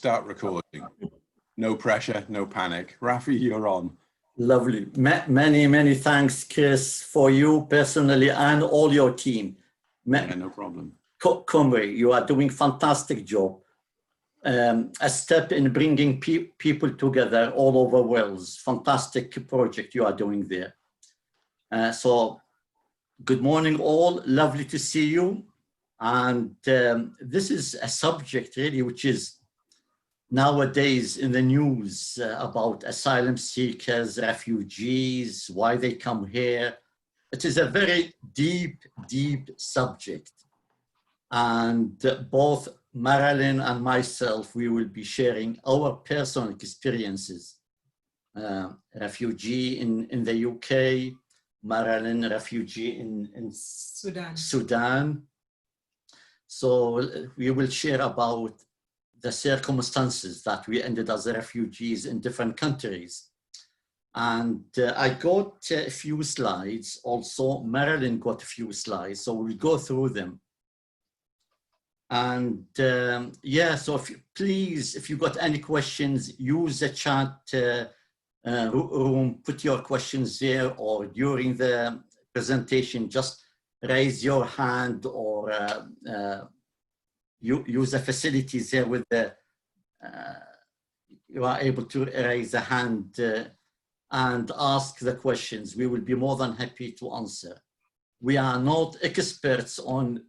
Start recording. No pressure, no panic. Rafi, you're on. Lovely. Many thanks, Chris, for you personally and all your team. Yeah, no problem. Cymru, you are doing fantastic job. A step in bringing people together all over Wales. Fantastic project you are doing there. So good morning all, lovely to see you. And this is a subject really which is nowadays in the news about asylum seekers, refugees, why they come here. It is a very deep subject. And both Marilyn and myself, we will be sharing our personal experiences. Refugee in the UK, Marilyn, refugee in Sudan. So we will share about the circumstances that we ended as refugees in different countries. And I got a few slides. Also, Marilyn got a few slides, so we'll go through them. And yeah, so if you got any questions, use the chat room, put your questions there, or during the presentation, just raise your hand or use the facilities there with the, you are able to raise a hand and ask the questions. We will be more than happy to answer. We are not experts on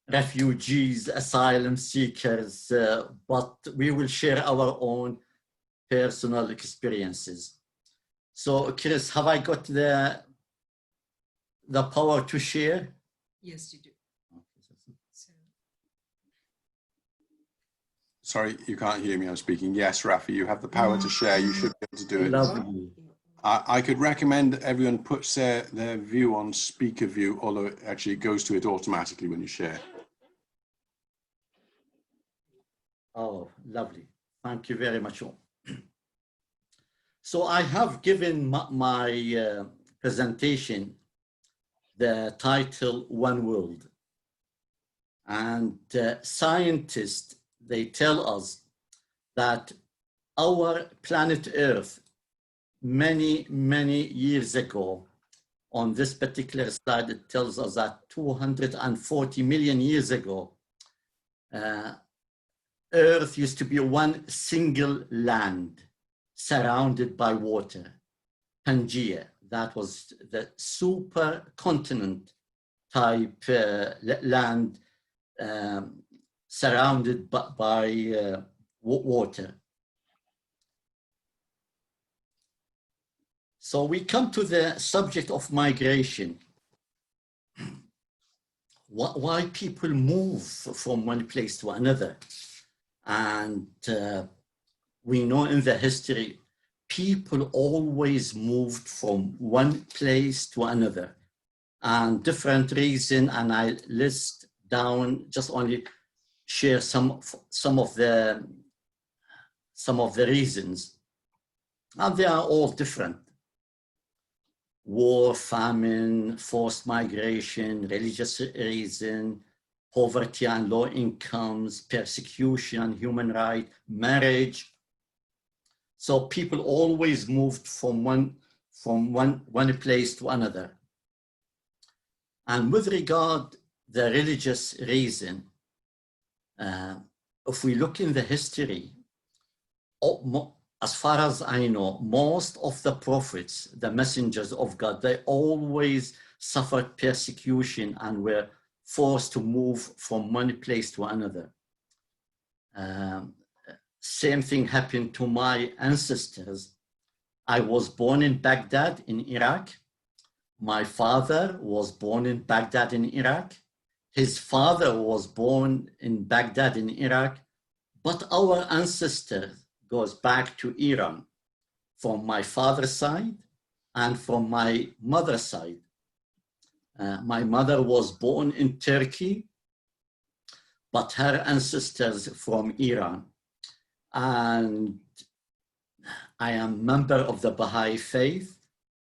refugees, asylum seekers, but we will share our own personal experiences. So Chris, have I got the power to share? Yes, you do. Sorry, you can't hear me, I'm speaking. Yes, Rafi, you have the power to share. You should be able to do it. Lovely. I could recommend everyone puts their view on speaker view, although it actually goes to it automatically when you share. Oh, lovely. Thank you very much all. So I have given my presentation the title One World. And scientists, they tell us that our planet Earth, many years ago, on this particular slide, it tells us that 240 million years ago, Earth used to be one single land surrounded by water, Pangaea. That was the supercontinent type land surrounded by water. So we come to the subject of migration. Why people move from one place to another. And we know in the history, people always moved from one place to another and different reasons. And I list down, just only share some of the reasons. And they are all different. War, famine, forced migration, religious reason, poverty and low incomes, persecution, human rights, marriage. So people always moved from one place to another. And with regard the religious reason, if we look in the history, as far as I know, most of the prophets, the messengers of God, they always suffered persecution and were forced to move from one place to another. Same thing happened to my ancestors. I was born in Baghdad in Iraq. My father was born in Baghdad in Iraq. His father was born in Baghdad in Iraq. But our ancestor goes back to Iran from my father's side and from my mother's side. My mother was born in Turkey, but her ancestors from Iran. And I am a member of the Baha'i faith,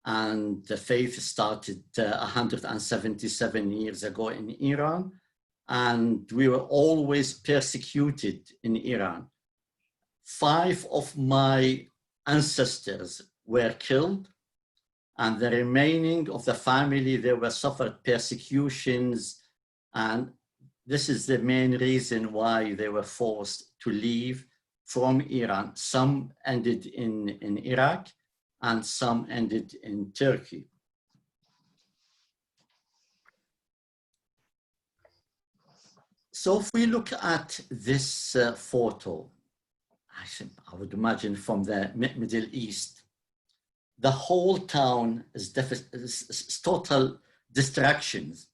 and the faith started 177 years ago in Iran, and we were always persecuted in Iran. 5 of my ancestors were killed, and the remaining of the family, they were suffered persecutions, and this is the main reason why they were forced to leave from Iran. Some ended in Iraq, and some ended in Turkey. So if we look at this photo, I would imagine from the Middle East, the whole town is total distractions.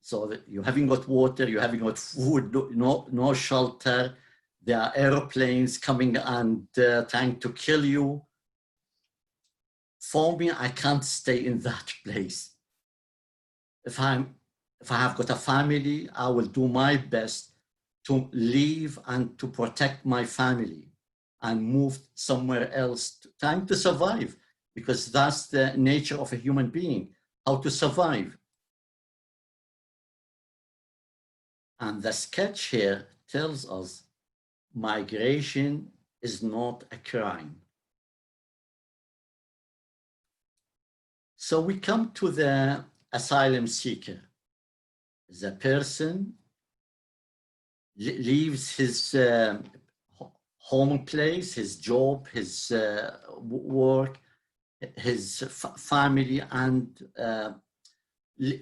So that you haven't got water, you haven't got food, no shelter. There are airplanes coming and trying to kill you. For me, I can't stay in that place. If I have got a family, I will do my best to leave and to protect my family and move somewhere else, trying to survive, because that's the nature of a human being, how to survive. And the sketch here tells us migration is not a crime. So we come to the asylum seeker. The person leaves his home place, his job, his work, his family, and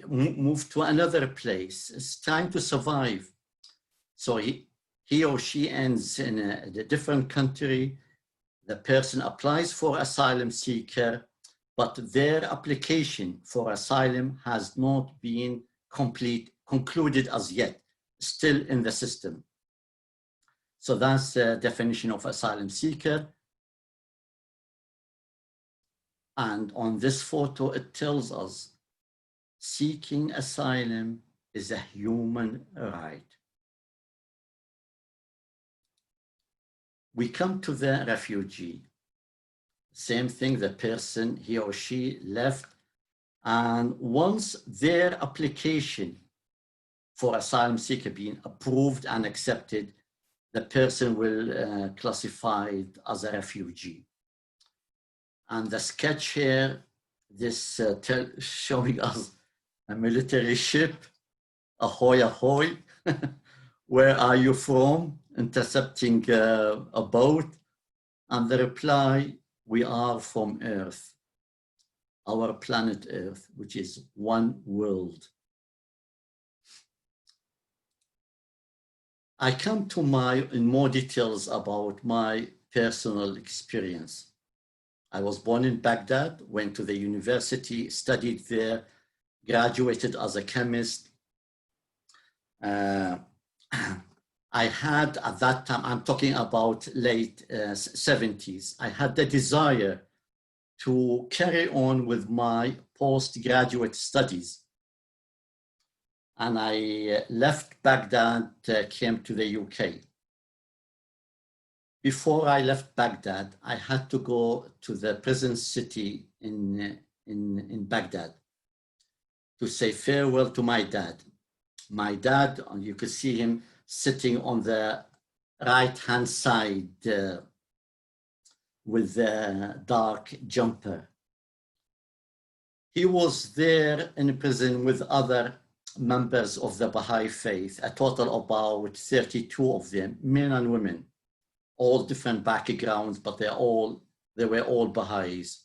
move to another place. It's trying to survive. So he or she ends in a different country. The person applies for asylum seeker, but their application for asylum has not been concluded as yet, still in the system. So that's the definition of asylum seeker. And on this photo, it tells us seeking asylum is a human right. We come to the refugee. Same thing, the person, he or she left, and once their application for asylum seeker being approved and accepted, the person will classify as a refugee. And the sketch here, this showing us a military ship, ahoy, ahoy, where are you from? Intercepting a boat. And the reply, we are from Earth, our planet Earth, which is one world. I come to in more details about my personal experience. I was born in Baghdad, went to the university, studied there, graduated as a chemist. I had, at that time, I'm talking about late 70s, I had the desire to carry on with my postgraduate studies. And I left Baghdad, came to the UK. Before I left Baghdad, I had to go to the prison city in Baghdad to say farewell to my dad. My dad, you could see him sitting on the right-hand side with the dark jumper. He was there in prison with other members of the Baha'i faith, a total of about 32 of them, men and women, all different backgrounds, but they were all Baha'is.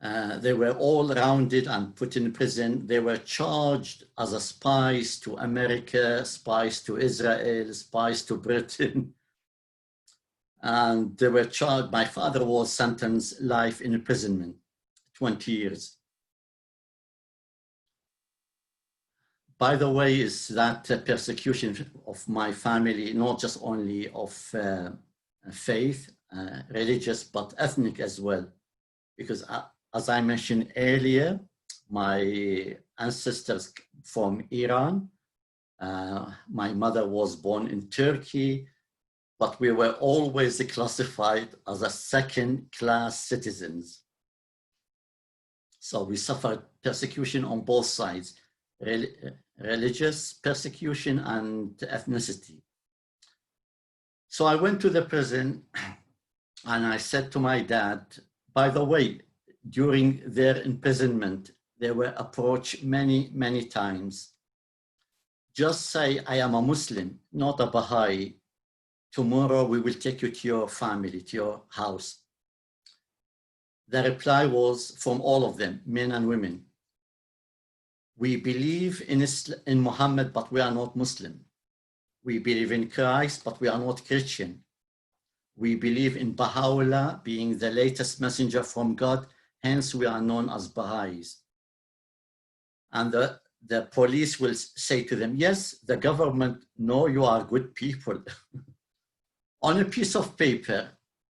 They were all rounded and put in prison. They were charged as a spies to America, spies to Israel, spies to Britain. And they were charged, my father was sentenced life in imprisonment, 20 years. By the way, is that persecution of my family, not just only of faith, religious, but ethnic as well. Because as I mentioned earlier, my ancestors from Iran, my mother was born in Turkey, but we were always classified as a second-class citizens. So we suffered persecution on both sides, religious persecution and ethnicity. So I went to the prison and I said to my dad, by the way, during their imprisonment, they were approached many, many times. Just say, I am a Muslim, not a Baha'i. Tomorrow we will take you to your family, to your house. The reply was from all of them, men and women. We believe in Muhammad, but we are not Muslim. We believe in Christ, but we are not Christian. We believe in Baha'u'llah being the latest messenger from God, hence we are known as Baha'is. And the police will say to them, yes, the government know you are good people. On a piece of paper,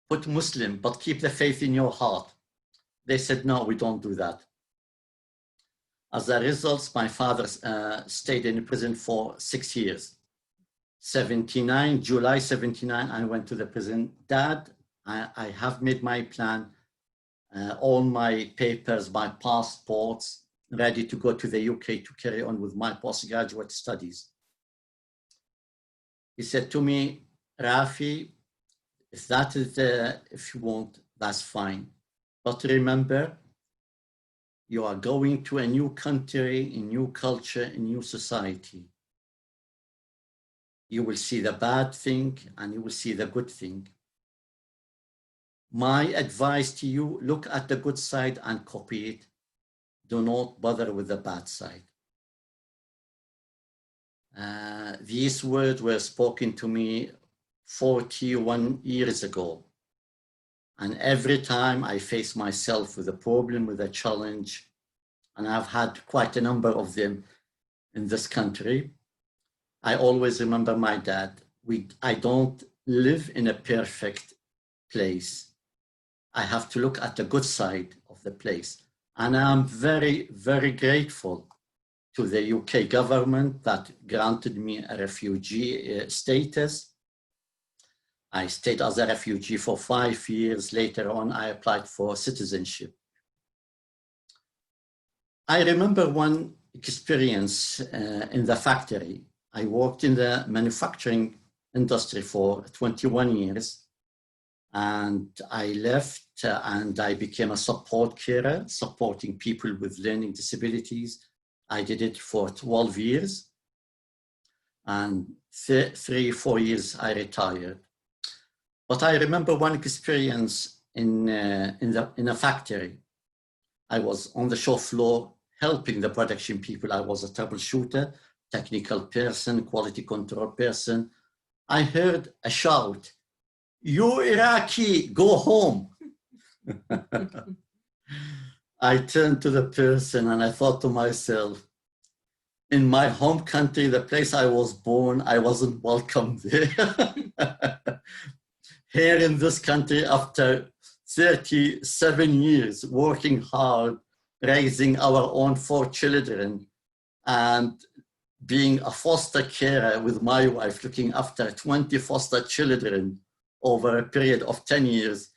put Muslim, but keep the faith in your heart. They said, no, we don't do that. As a result, my father stayed in prison for 6 years. July 79, I went to the prison. Dad, I have made my plan, all my papers, my passports, ready to go to the UK to carry on with my postgraduate studies. He said to me, Rafi, if that is if you want, that's fine. But remember, you are going to a new country, a new culture, a new society. You will see the bad thing and you will see the good thing. My advice to you, look at the good side and copy it. Do not bother with the bad side. These words were spoken to me 41 years ago. And every time I face myself with a problem, with a challenge, and I've had quite a number of them in this country, I always remember my dad. I don't live in a perfect place. I have to look at the good side of the place. And I'm very, very grateful to the UK government that granted me a refugee status. I stayed as a refugee for 5 years. Later on, I applied for citizenship. I remember one experience in the factory. I worked in the manufacturing industry for 21 years. And I left and I became a support carer, supporting people with learning disabilities. I did it for 12 years. And 4 years I retired. But I remember one experience in a factory. I was on the shop floor helping the production people. I was a troubleshooter, technical person, quality control person. I heard a shout, "You Iraqi, go home." I turned to the person and I thought to myself, in my home country, the place I was born, I wasn't welcome there. Here in this country, after 37 years working hard, raising our own 4 children, and being a foster carer with my wife, looking after 20 foster children over a period of 10 years,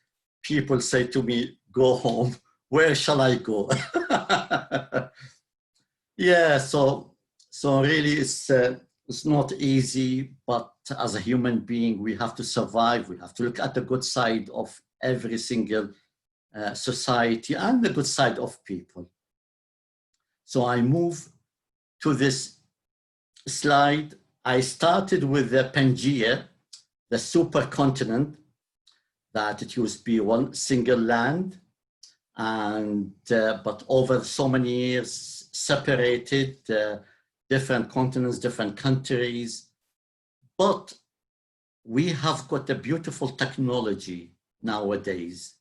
people say to me, go home. Where shall I go? Yeah, so really it's not easy, but as a human being, we have to survive. We have to look at the good side of every single society and the good side of people. So I move to this slide. I started with the Pangaea, the supercontinent, that it used to be one single land, and but over so many years separated, different continents, different countries. But we have got a beautiful technology nowadays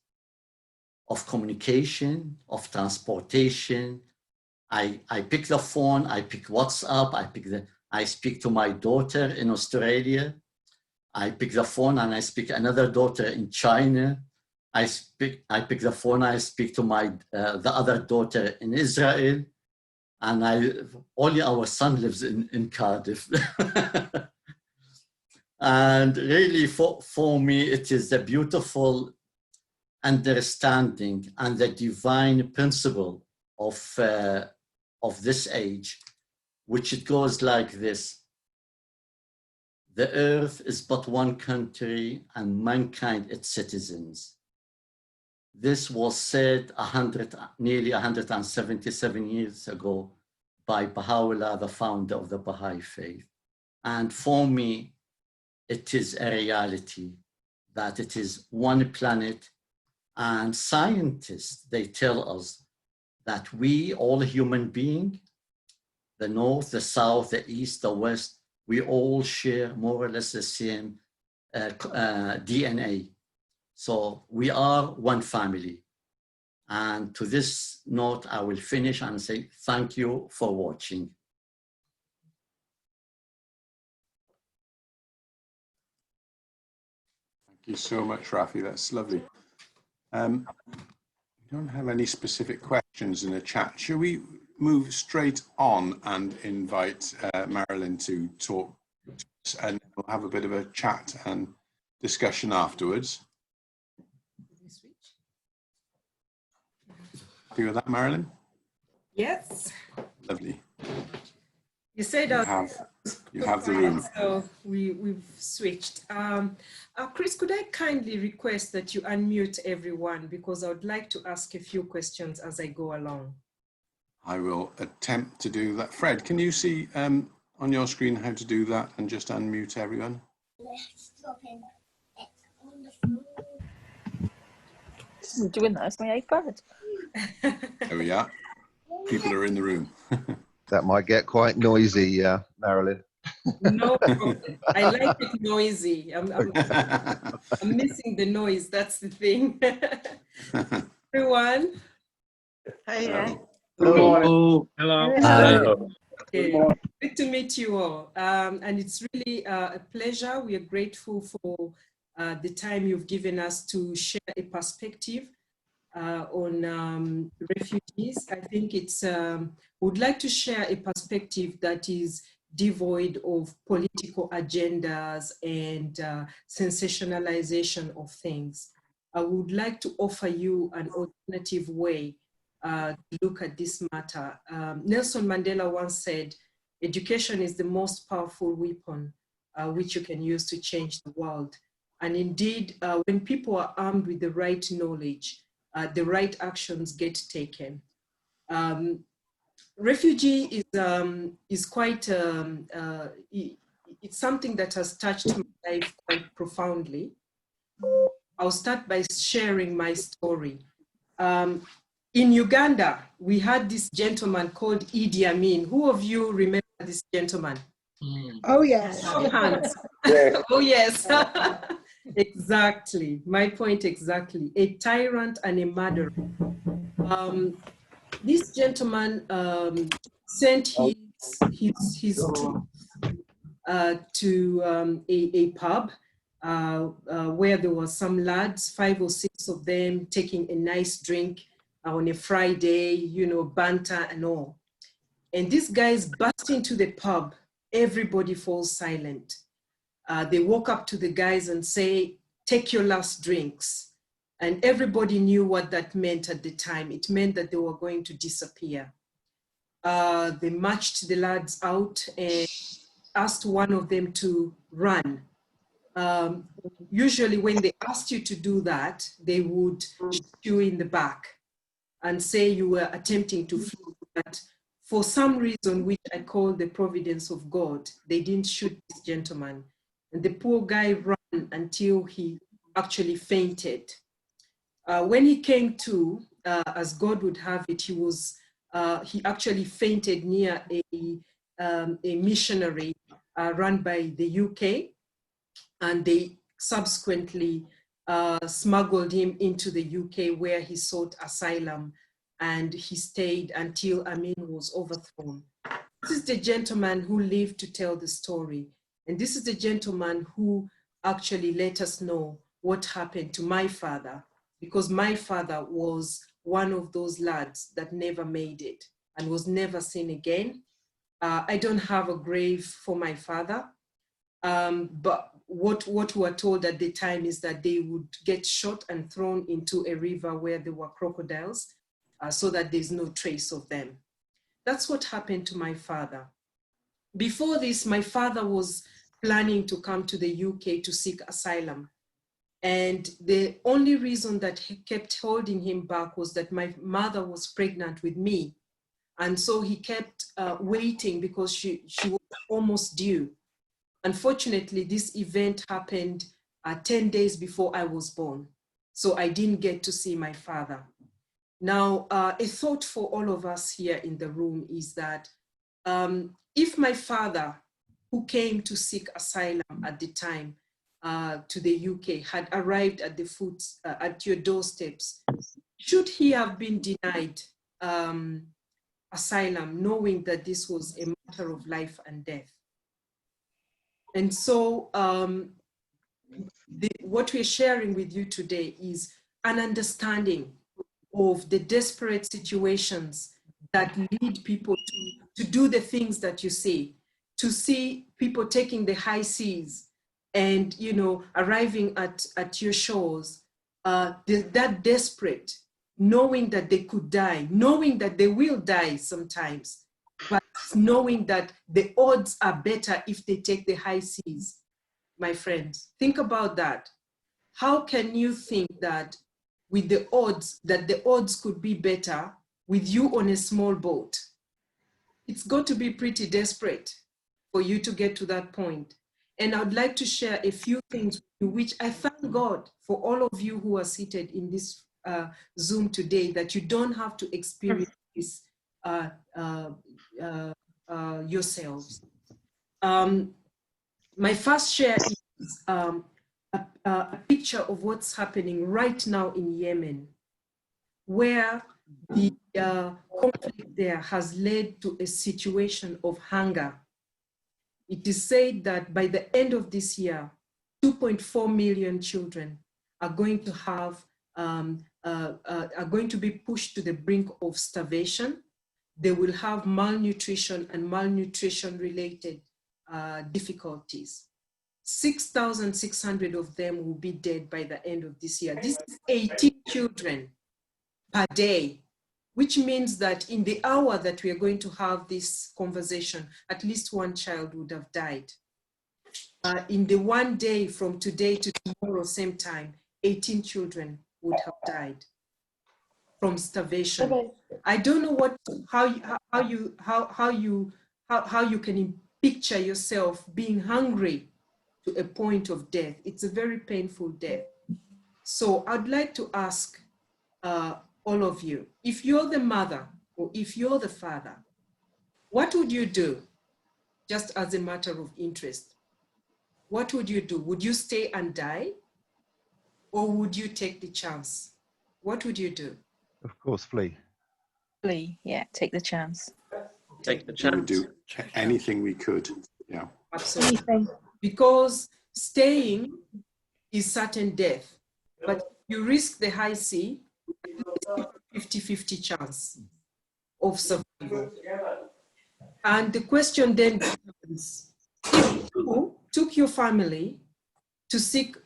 of communication, of transportation. I pick the phone, I pick WhatsApp, I speak to my daughter in Australia. I pick the phone and I speak to another daughter in China. I pick the phone, I speak to the other daughter in Israel. And only our son lives in Cardiff. And really for me, it is a beautiful understanding and the divine principle of this age, which it goes like this. The earth is but one country and mankind its citizens. This was said nearly 177 years ago by Baha'u'llah, the founder of the Baha'i faith. And for me, it is a reality that it is one planet, and scientists, they tell us that we, all human beings, the North, the South, the East, the West, we all share more or less the same DNA. So we are one family. And to this note, I will finish and say thank you for watching. Thank you so much, Rafi. That's lovely. We don't have any specific questions in the chat. Shall we move straight on and invite Marilyn to talk to us, and we'll have a bit of a chat and discussion afterwards. Happy with that, Marilyn? Yes. Lovely. You said you have the room. So we've switched. Chris, could I kindly request that you unmute everyone, because I would like to ask a few questions as I go along. I will attempt to do that. Fred, can you see on your screen how to do that and just unmute everyone? I'm doing that. It's my iPad. There we are. People are in the room. That might get quite noisy, Marilyn. No problem. I like it noisy. I'm missing the noise. That's the thing. Everyone. Hi. Hello. Hello. Hello. Okay. Good to meet you all. And it's really a pleasure. We are grateful for the time you've given us to share a perspective on refugees. I think it's, would like to share a perspective that is devoid of political agendas and sensationalization of things. I would like to offer you an alternative way to look at this matter. Nelson Mandela once said, education is the most powerful weapon which you can use to change the world. And indeed, when people are armed with the right knowledge, the right actions get taken. Refugee is quite, it's something that has touched my life quite profoundly. I'll start by sharing my story. In Uganda, we had this gentleman called Idi Amin. Who of you remember this gentleman? Oh, yes. Hands. Oh, yes. Exactly. My point exactly. A tyrant and a murderer. This gentleman sent his troops to a pub where there were some lads, 5 or 6 of them, taking a nice drink on a Friday, you know, banter and all. And these guys burst into the pub. Everybody falls silent. They walk up to the guys and say, take your last drinks. And everybody knew what that meant at the time. It meant that they were going to disappear. They marched the lads out and asked one of them to run. Usually when they asked you to do that, they would shoot you in the back and say you were attempting to flee. But for some reason, which I call the providence of God, they didn't shoot this gentleman. And the poor guy ran until he actually fainted. When he came to, as God would have it, he actually fainted near a missionary run by the UK, and they subsequently smuggled him into the UK, where he sought asylum, and he stayed until Amin was overthrown. This is the gentleman who lived to tell the story. And this is the gentleman who actually let us know what happened to my father, because my father was one of those lads that never made it and was never seen again. I don't have a grave for my father, but what we were told at the time is that they would get shot and thrown into a river where there were crocodiles, so that there's no trace of them. That's what happened to my father. Before this, my father was planning to come to the UK to seek asylum. And the only reason that he kept holding him back was that my mother was pregnant with me. And so he kept waiting because she was almost due. Unfortunately, this event happened 10 days before I was born. So I didn't get to see my father. Now, a thought for all of us here in the room is that if my father, who came to seek asylum at the time to the UK, had arrived at the foot, at your doorsteps, should he have been denied asylum, knowing that this was a matter of life and death? And so what we're sharing with you today is an understanding of the desperate situations that lead people to do the things that you see, to see people taking the high seas and, you know, arriving at your shores, that desperate, knowing that they could die, knowing that they will die sometimes, but knowing that the odds are better if they take the high seas. My friends, think about that. How can you think that with the odds, that the odds could be better with you on a small boat? It's got to be pretty desperate for you to get to that point. And I'd like to share a few things with you, which I thank God for all of you who are seated in this Zoom today, that you don't have to experience this yourselves. My first share is a picture of what's happening right now in Yemen, where the conflict there has led to a situation of hunger. It is said that by the end of this year, 2.4 million children are going to have are going to be pushed to the brink of starvation. They will have malnutrition and malnutrition-related difficulties. 6,600 of them will be dead by the end of this year. This is 18 children per day, which means that in the hour that we are going to have this conversation, at least one child would have died. In the one day from today to tomorrow, same time, 18 children would have died from starvation. Okay. I don't know how you can picture yourself being hungry to a point of death. It's a very painful death. So I'd like to ask all of you, if you're the mother or if you're the father, what would you do? Just as a matter of interest, what would you do? Would you stay and die? Or would you take the chance? What would you do? Of course, flee. Flee, yeah, take the chance. Take the We would chance. do anything we could. Yeah. Absolutely. Anything. Because staying is certain death, but you risk the high sea, 50-50 chance of survival. And the question then becomes, if you took your family to seek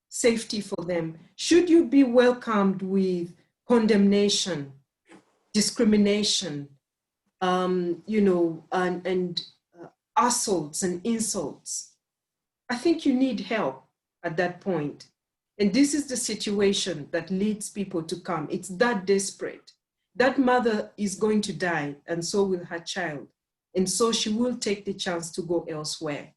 safety for them, should you be welcomed with condemnation, discrimination, you know, and assaults and insults? I think you need help at that point. And this is the situation that leads people to come. It's that desperate. That mother is going to die, and so will her child. And so she will take the chance to go elsewhere.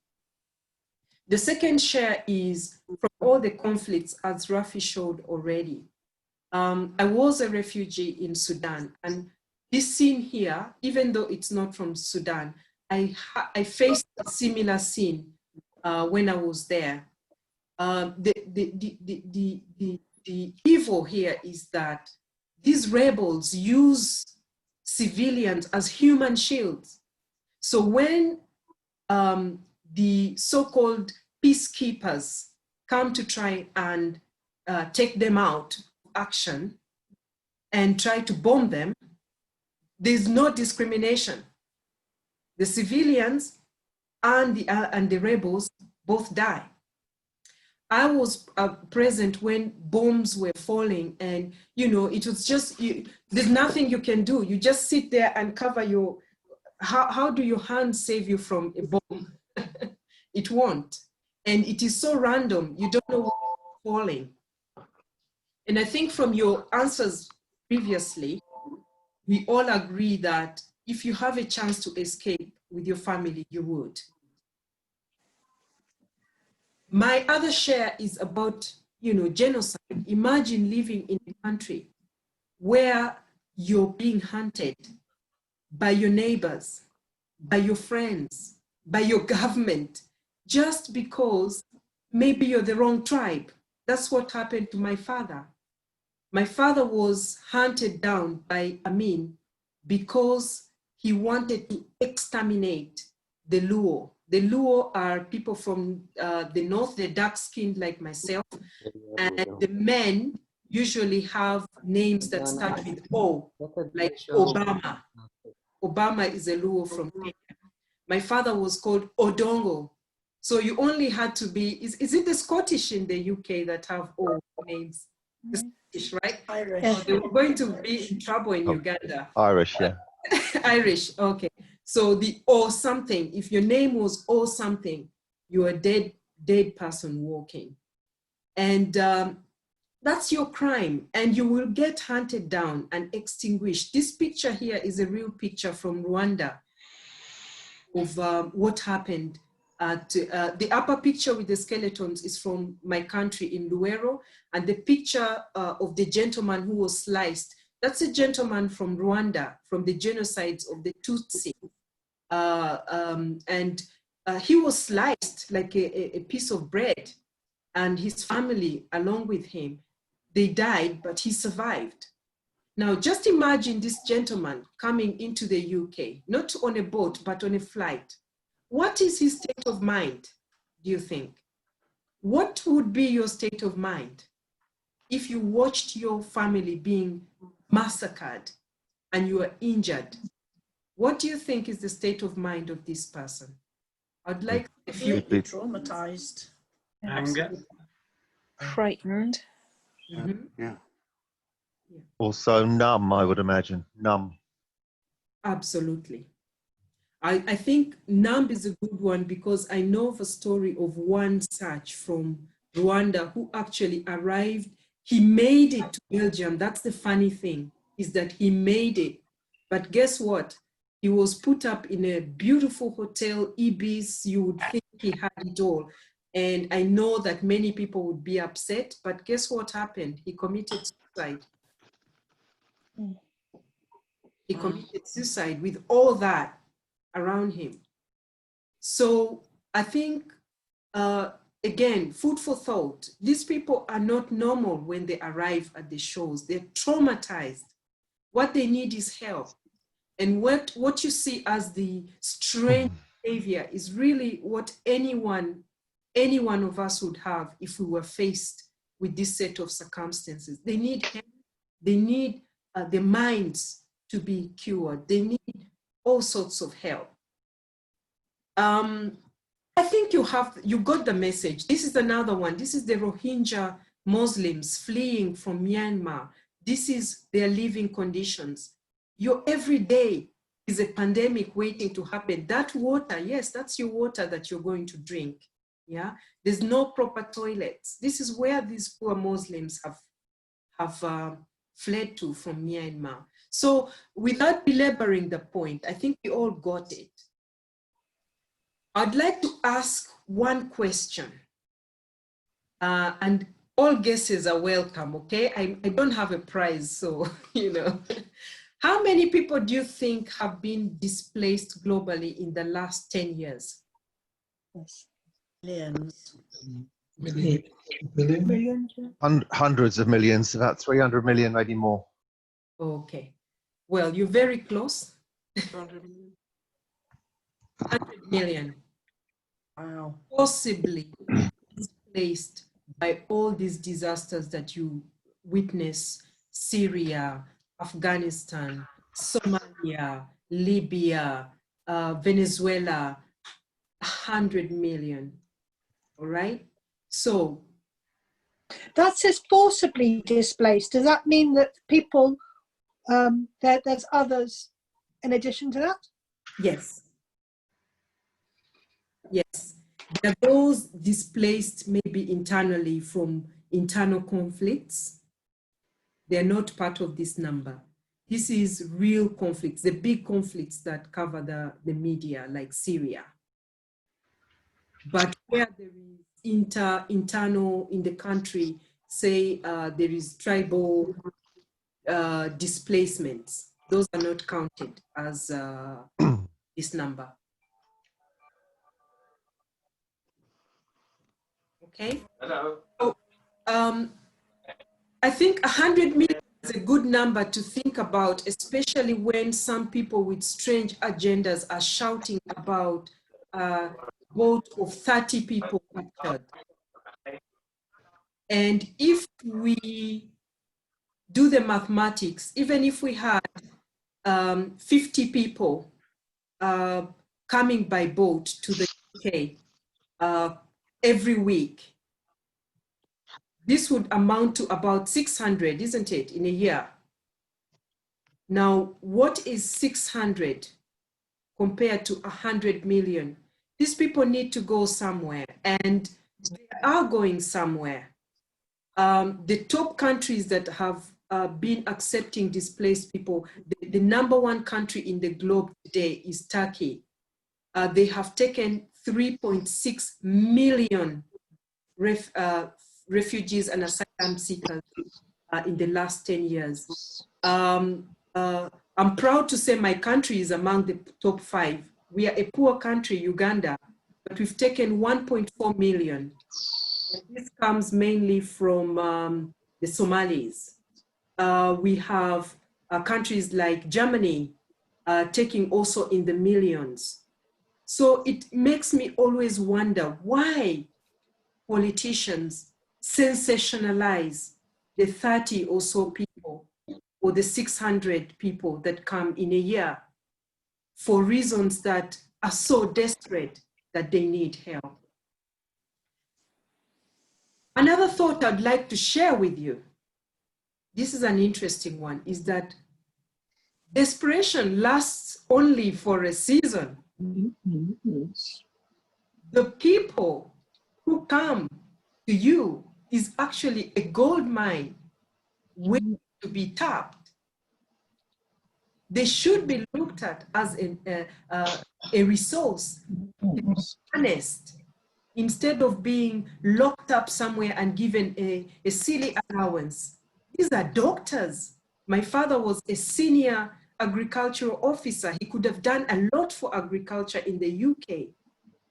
The second share is from all the conflicts, as Rafi showed already. I was a refugee in Sudan, and this scene here, even though it's not from Sudan, I faced a similar scene when I was there. The evil here is that these rebels use civilians as human shields. So when the so-called peacekeepers come to try and take them out of action and try to bomb them, there's no discrimination. The civilians and the rebels both die. I was present when bombs were falling, and you know, it was just, there's nothing you can do. You just sit there and cover your, how do your hands save you from a bomb? It won't. And it is so random, you don't know where it's falling. And I think from your answers previously, we all agree that if you have a chance to escape with your family, you would. My other share is about, genocide. Imagine living in a country where you're being hunted by your neighbors, by your friends, by your government, just because maybe you're the wrong tribe. That's what happened to my father. My father was hunted down by Amin because he wanted to exterminate the Luo. The Luo are people from the north, they're dark-skinned like myself, and the men usually have names that start with O, like Obama. Obama is a Luo from Kenya. My father was called Odongo. So you only had to be, is it the Scottish in the UK that have O names? The Scottish, right? Irish. So they were going to be in trouble in Uganda. Irish, yeah. Irish, okay. So the or something, if your name was or something, you're a dead person walking. And that's your crime, and you will get hunted down and extinguished. This picture here is a real picture from Rwanda of what happened. The upper picture with the skeletons is from my country in Luero, and the picture of the gentleman who was sliced, that's a gentleman from Rwanda, from the genocides of the Tutsi. He was sliced like a piece of bread, and his family along with him, they died, but he survived. Now, just imagine this gentleman coming into the UK, not on a boat, but on a flight. What is his state of mind, do you think? What would be your state of mind if you watched your family being massacred and you are injured? What do you think is the state of mind of this person? I'd like if you Completely traumatized. Anger. Frightened. Yeah. Also numb, I would imagine. Numb. Absolutely. I think numb is a good one because I know of a story of one such from Rwanda who actually arrived. He made it to Belgium. That's the funny thing, is that he made it. But guess what? He was put up in a beautiful hotel, Ibis. You would think he had it all. And I know that many people would be upset, but guess what happened? He committed suicide. He committed suicide with all that around him. So I think, again, food for thought. These people are not normal when they arrive at the shows. They're traumatized. What they need is help. And what you see as the strange behavior is really what any one of us would have if we were faced with this set of circumstances. They need help. They need their minds to be cured. They need all sorts of help. I think you got the message. This is another one. This is the Rohingya Muslims fleeing from Myanmar. This is their living conditions. Your every day is a pandemic waiting to happen. That water, yes, that's your water that you're going to drink. Yeah, there's no proper toilets. This is where these poor Muslims have fled to from Myanmar. So without belaboring the point, I think we all got it. I'd like to ask one question, and all guesses are welcome, okay? I don't have a prize, so, How many people do you think have been displaced globally in the last 10 years? Millions. Millions. Hundreds of millions, about 300 million, maybe more. Okay. Well, you're very close. 100 million. Wow. Possibly displaced by all these disasters that you witness: Syria, Afghanistan, Somalia, Libya, Venezuela, 100 million. All right. So that says forcibly displaced. Does that mean that people, there's others in addition to that? yes. Yes. There are those displaced maybe internally from internal conflicts. They're not part of this number. This is real conflicts, the big conflicts that cover the media, like Syria. But where there is internal in the country, say there is tribal displacements, those are not counted as this number. Okay. Hello. So, I think 100 million is a good number to think about, especially when some people with strange agendas are shouting about a vote of 30 people captured. And if we do the mathematics, even if we had 50 people coming by boat to the UK every week, this would amount to about 600, isn't it, in a year? Now, what is 600 compared to 100 million? These people need to go somewhere, and they are going somewhere. The top countries that have been accepting displaced people, the #1 country in the globe today is Turkey. They have taken 3.6 million refugees and asylum seekers in the last 10 years. I'm proud to say my country is among the top 5. We are a poor country, Uganda, but we've taken 1.4 million. And this comes mainly from the Somalis. We have countries like Germany taking also in the millions. So it makes me always wonder why politicians sensationalize the 30 or so people or the 600 people that come in a year for reasons that are so desperate that they need help. Another thought I'd like to share with you, this is an interesting one, is that desperation lasts only for a season. The people who come to you is actually a gold mine waiting to be tapped. They should be looked at as a resource, honest, instead of being locked up somewhere and given a silly allowance. These are doctors. My father was a senior agricultural officer. He could have done a lot for agriculture in the UK.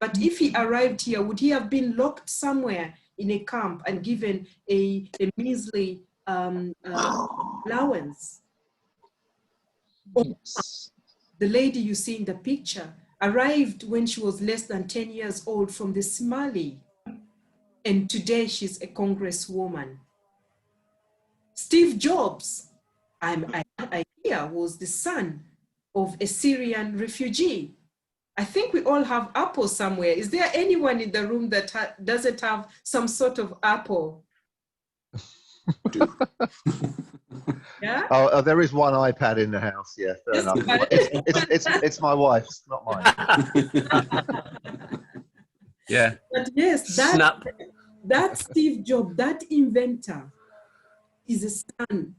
But if he arrived here, would he have been locked somewhere in a camp and given a measly allowance? Yes. The lady you see in the picture arrived when she was less than 10 years old from the Somali, and today she's a congresswoman. Steve Jobs, I hear, was the son of a Syrian refugee. I think we all have Apple somewhere. Is there anyone in the room that doesn't have some sort of Apple? Yeah? Oh, there is one iPad in the house. Yeah, fair enough. It's my wife's, not mine. Yeah. But yes, that Steve Jobs, that inventor, is a son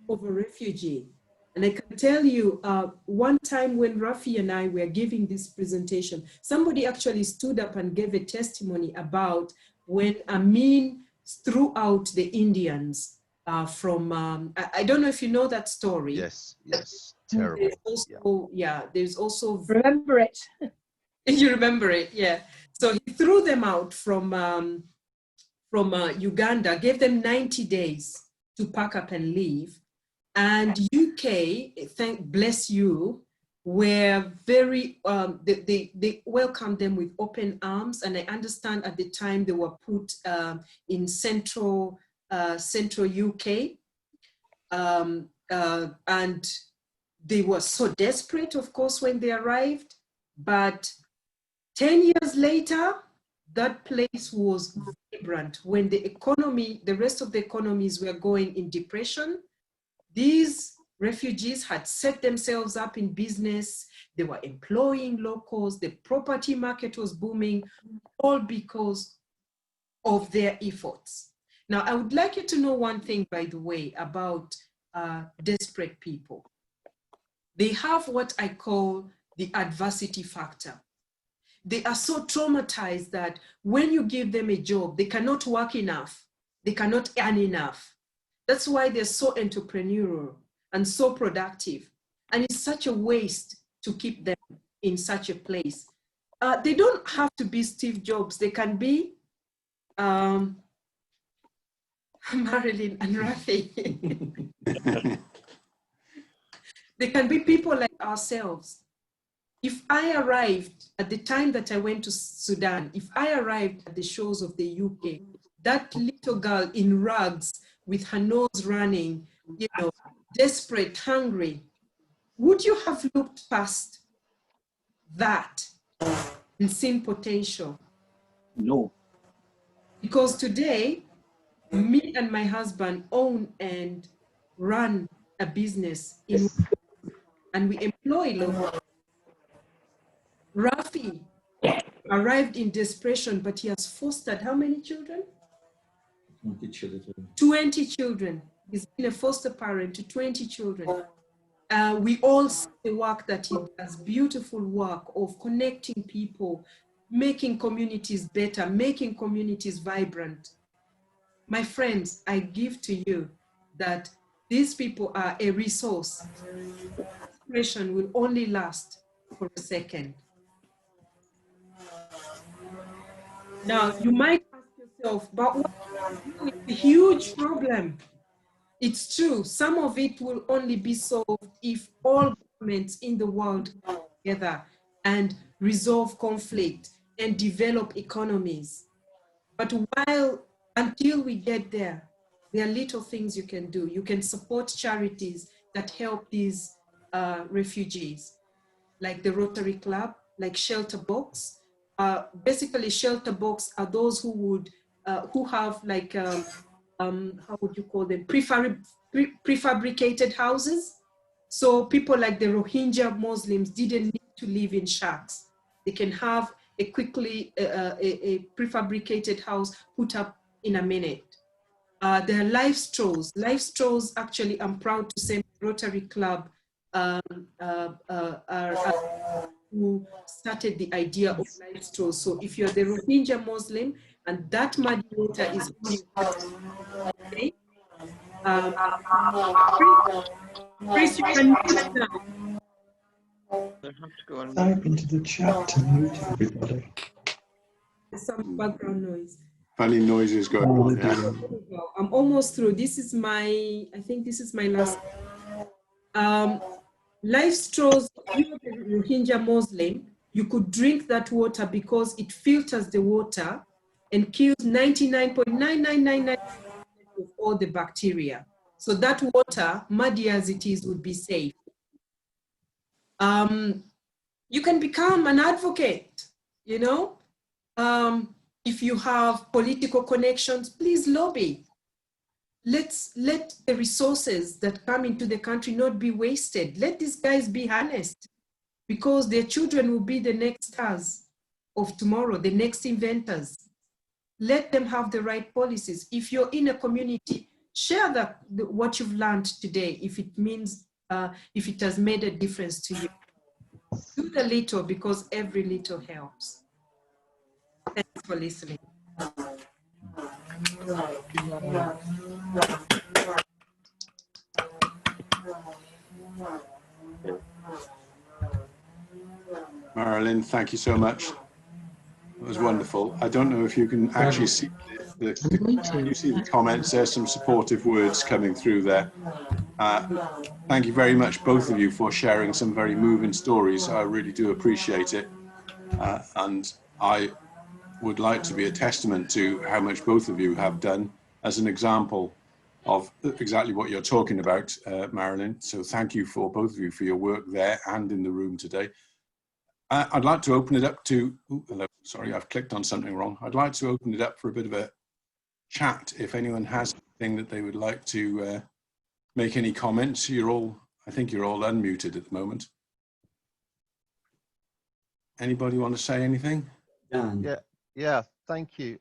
of a refugee. And I can tell you, one time when Rafi and I were giving this presentation, somebody actually stood up and gave a testimony about when Amin threw out the Indians from, I don't know if you know that story. Yes, yes, terrible. There's also, there's also... Remember it. You remember it, yeah. So he threw them out from Uganda, gave them 90 days to pack up and leave. And UK, bless you, were very, they welcomed them with open arms. And I understand at the time they were put in central UK. And they were so desperate, of course, when they arrived. But 10 years later, that place was vibrant. When the economy, the rest of the economies were going in depression, these Refugees had set themselves up in business. They were employing locals. The property market was booming, all because of their efforts. Now, I would like you to know one thing, by the way, about desperate people. They have what I call the adversity factor. They are so traumatized that when you give them a job, they cannot work enough. They cannot earn enough. That's why they're so entrepreneurial and so productive. And it's such a waste to keep them in such a place. They don't have to be Steve Jobs. They can be Marilyn and Rafi. They can be people like ourselves. If I arrived at the time that I went to Sudan, if I arrived at the shores of the UK, that little girl in rags with her nose running, you know, desperate, hungry, would you have looked past that and seen potential? No. Because today, me and my husband own and run a business and we employ local. Rafi arrived in Desperation, but he has fostered how many children? 20 children. 20 children. He's been a foster parent to 20 children. We all see the work that he does, beautiful work of connecting people, making communities better, making communities vibrant. My friends, I give to you that these people are a resource. Desperation will only last for a second. Now, you might ask yourself, but what is a huge problem? It's true, some of it will only be solved if all governments in the world come together and resolve conflict and develop economies. But until we get there, there are little things you can do. You can support charities that help these refugees, like the Rotary Club, like Shelter Box. Basically, Shelter Box are those who have like, how would you call them? Prefabricated houses. So people like the Rohingya Muslims didn't need to live in shacks. They can have a prefabricated house put up in a minute. There are life straws. Life straws, actually, I'm proud to say, Rotary Club who started the idea of life straws. So if you're the Rohingya Muslim and that muddy water is okay, Chris, you can mute now. Type into the chat to mute everybody. There's some background noise. Funny noises going on. Yeah. I'm almost through. This is my, I think this is my last. Life straws, if you're the Rohingya Muslim, you could drink that water because it filters the water and kills 99.9999% of all the bacteria. So that water, muddy as it is, would be safe. You can become an advocate, you know? If you have political connections, please lobby. Let the resources that come into the country not be wasted. Let these guys be honest, because their children will be the next stars of tomorrow, the next inventors. Let them have the right policies. If you're in a community, share what you've learned today, if it means, if it has made a difference to you. Do the little, because every little helps. Thanks for listening. Marilyn, thank you so much. It was wonderful. I don't know if you can actually see you see the comments. There's some supportive words coming through there. Thank you very much, both of you, for sharing some very moving stories. I really do appreciate it. And I would like to be a testament to how much both of you have done as an example of exactly what you're talking about, Marilyn. So thank you for both of you for your work there and in the room today. I'd like to open it up to, hello, sorry, I've clicked on something wrong. I'd like to open it up for a bit of a chat. If anyone has anything that they would like to make any comments, you're all I think you're all unmuted at the moment. Anybody want to say anything? Dan. Yeah. Thank you,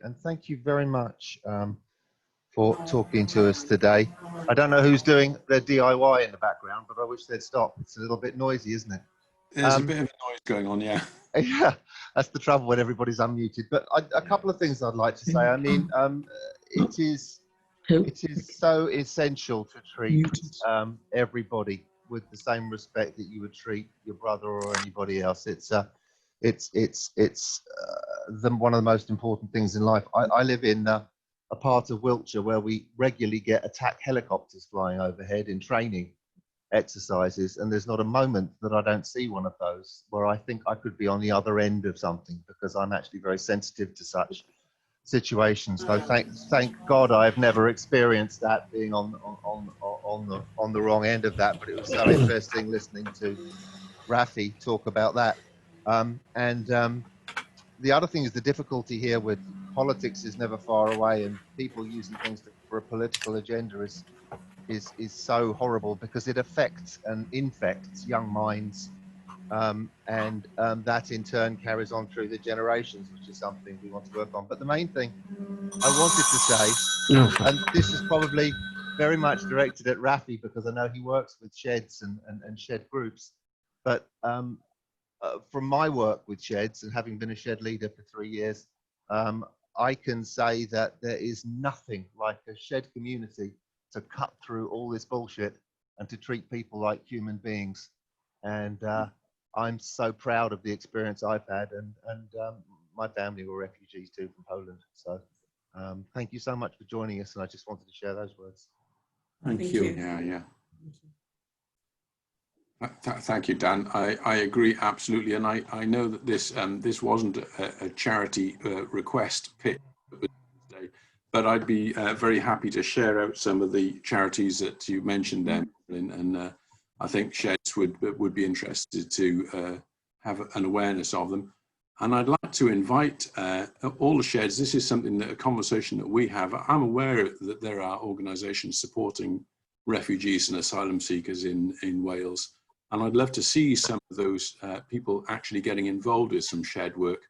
and thank you very much for talking to us today. I don't know who's doing their DIY in the background, but I wish they'd stop. It's a little bit noisy, isn't it? There's a bit of noise going on, yeah. Yeah, that's the trouble when everybody's unmuted. But a couple of things I'd like to say. I mean, it is so essential to treat everybody with the same respect that you would treat your brother or anybody else. It's one of the most important things in life. I live in a part of Wiltshire where we regularly get attack helicopters flying overhead in training exercises, and there's not a moment that I don't see one of those where I think I could be on the other end of something, because I'm actually very sensitive to such situations. So thank God I've never experienced that, being on the wrong end of that. But it was so interesting listening to Rafi talk about that. The other thing is the difficulty here with politics is never far away, and people using things for a political agenda is so horrible, because it affects and infects young minds, and that in turn carries on through the generations, which is something we want to work on. But the main thing I wanted to say, and this is probably very much directed at Rafi, because I know he works with sheds and shed groups, but from my work with sheds and having been a shed leader for 3 years, I can say that there is nothing like a shed community to cut through all this bullshit and to treat people like human beings. And I'm so proud of the experience I've had, and my family were refugees too from Poland. So thank you so much for joining us, and I just wanted to share those words. Thank you. Yeah. Thank you, Dan. I agree absolutely, and I know that this wasn't a charity request pitch today, but I'd be very happy to share out some of the charities that you mentioned there, Marilyn, and I think sheds would be interested to have an awareness of them. And I'd like to invite all the sheds. This is something that a conversation that we have. I'm aware that there are organisations supporting refugees and asylum seekers in Wales. And I'd love to see some of those people actually getting involved with some shed work.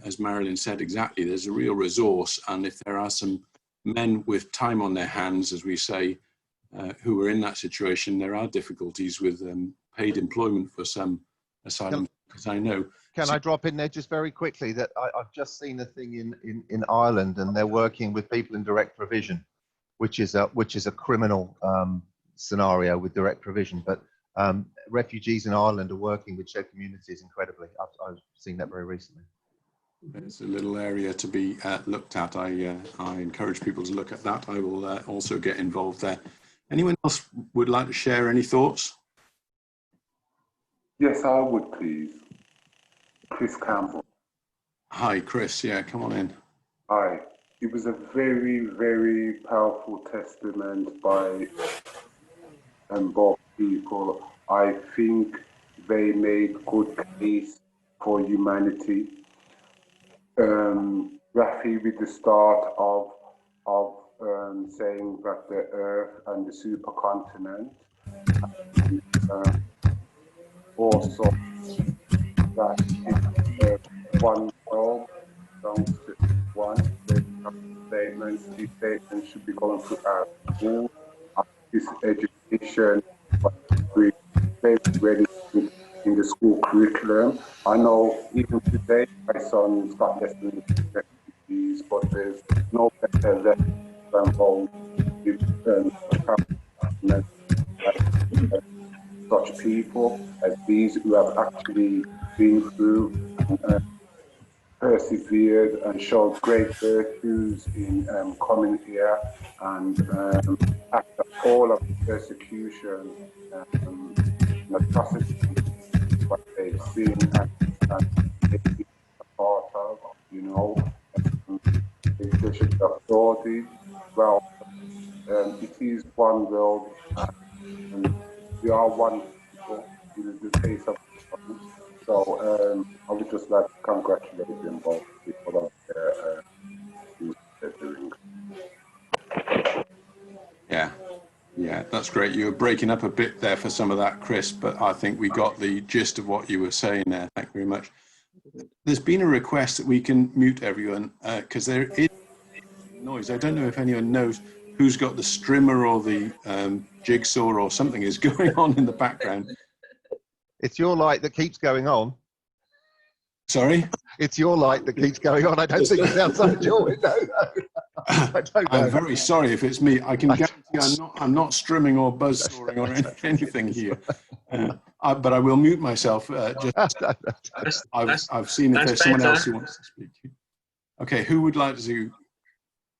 As Marilyn said, exactly, there's a real resource. And if there are some men with time on their hands, as we say, who are in that situation, there are difficulties with paid employment for some asylum seekers, I know. Can I drop in there just very quickly that I've just seen a thing in Ireland, and they're working with people in direct provision, which is a criminal scenario with direct provision. But refugees in Ireland are working with shed communities incredibly. I've seen that very recently. It's a little area to be looked at. I encourage people to look at that. I will also get involved there. Anyone else would like to share any thoughts? Yes, I would, please. Chris Campbell. Hi, Chris. Yeah, come on in. Hi. It was a very, very powerful testament by both people. I think they made good case for humanity. Rafi, with the start of saying that the Earth and the supercontinent, also that one world belongs to one. These statements should be going to our school. This education, very ready in the school curriculum. I know even today my son's got lessons in refugees, but there's no better than involved with such people as these who have actually been through and persevered and showed great virtues in coming here, and after all of the persecution and atrocity what they've seen and they've been a part of, they should be applauded. Well, it is one world, and we are one people in the face of one. So I would just like to congratulate them both for their they're doing. Yeah, Yeah, that's great. You were breaking up a bit there for some of that, Chris, but I think we got the gist of what you were saying there. Thank you very much. There's been a request that we can mute everyone because there is noise. I don't know if anyone knows who's got the strimmer or the jigsaw or something is going on in the background. It's your light that keeps going on. Sorry? It's your light that keeps going on. I don't think it's outside your window. I don't know. I'm very sorry if it's me. I can guarantee I'm not strumming or buzzsawing or anything here. But I will mute myself. I've seen if there's someone else who wants to speak. Okay, who would like to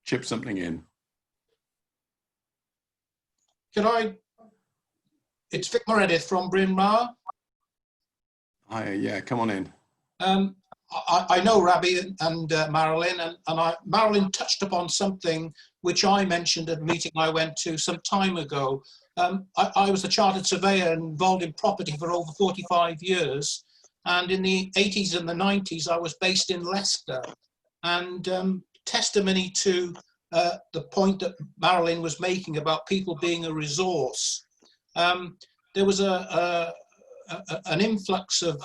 chip something in? Can I? It's Vic Meredith from Blaenau. Hi, yeah, come on in. I know Rafi and Marilyn, and Marilyn touched upon something which I mentioned at a meeting I went to some time ago. I was a chartered surveyor involved in property for over 45 years. And in the 80s and the 90s, I was based in Leicester. And testimony to the point that Marilyn was making about people being a resource. There was an influx of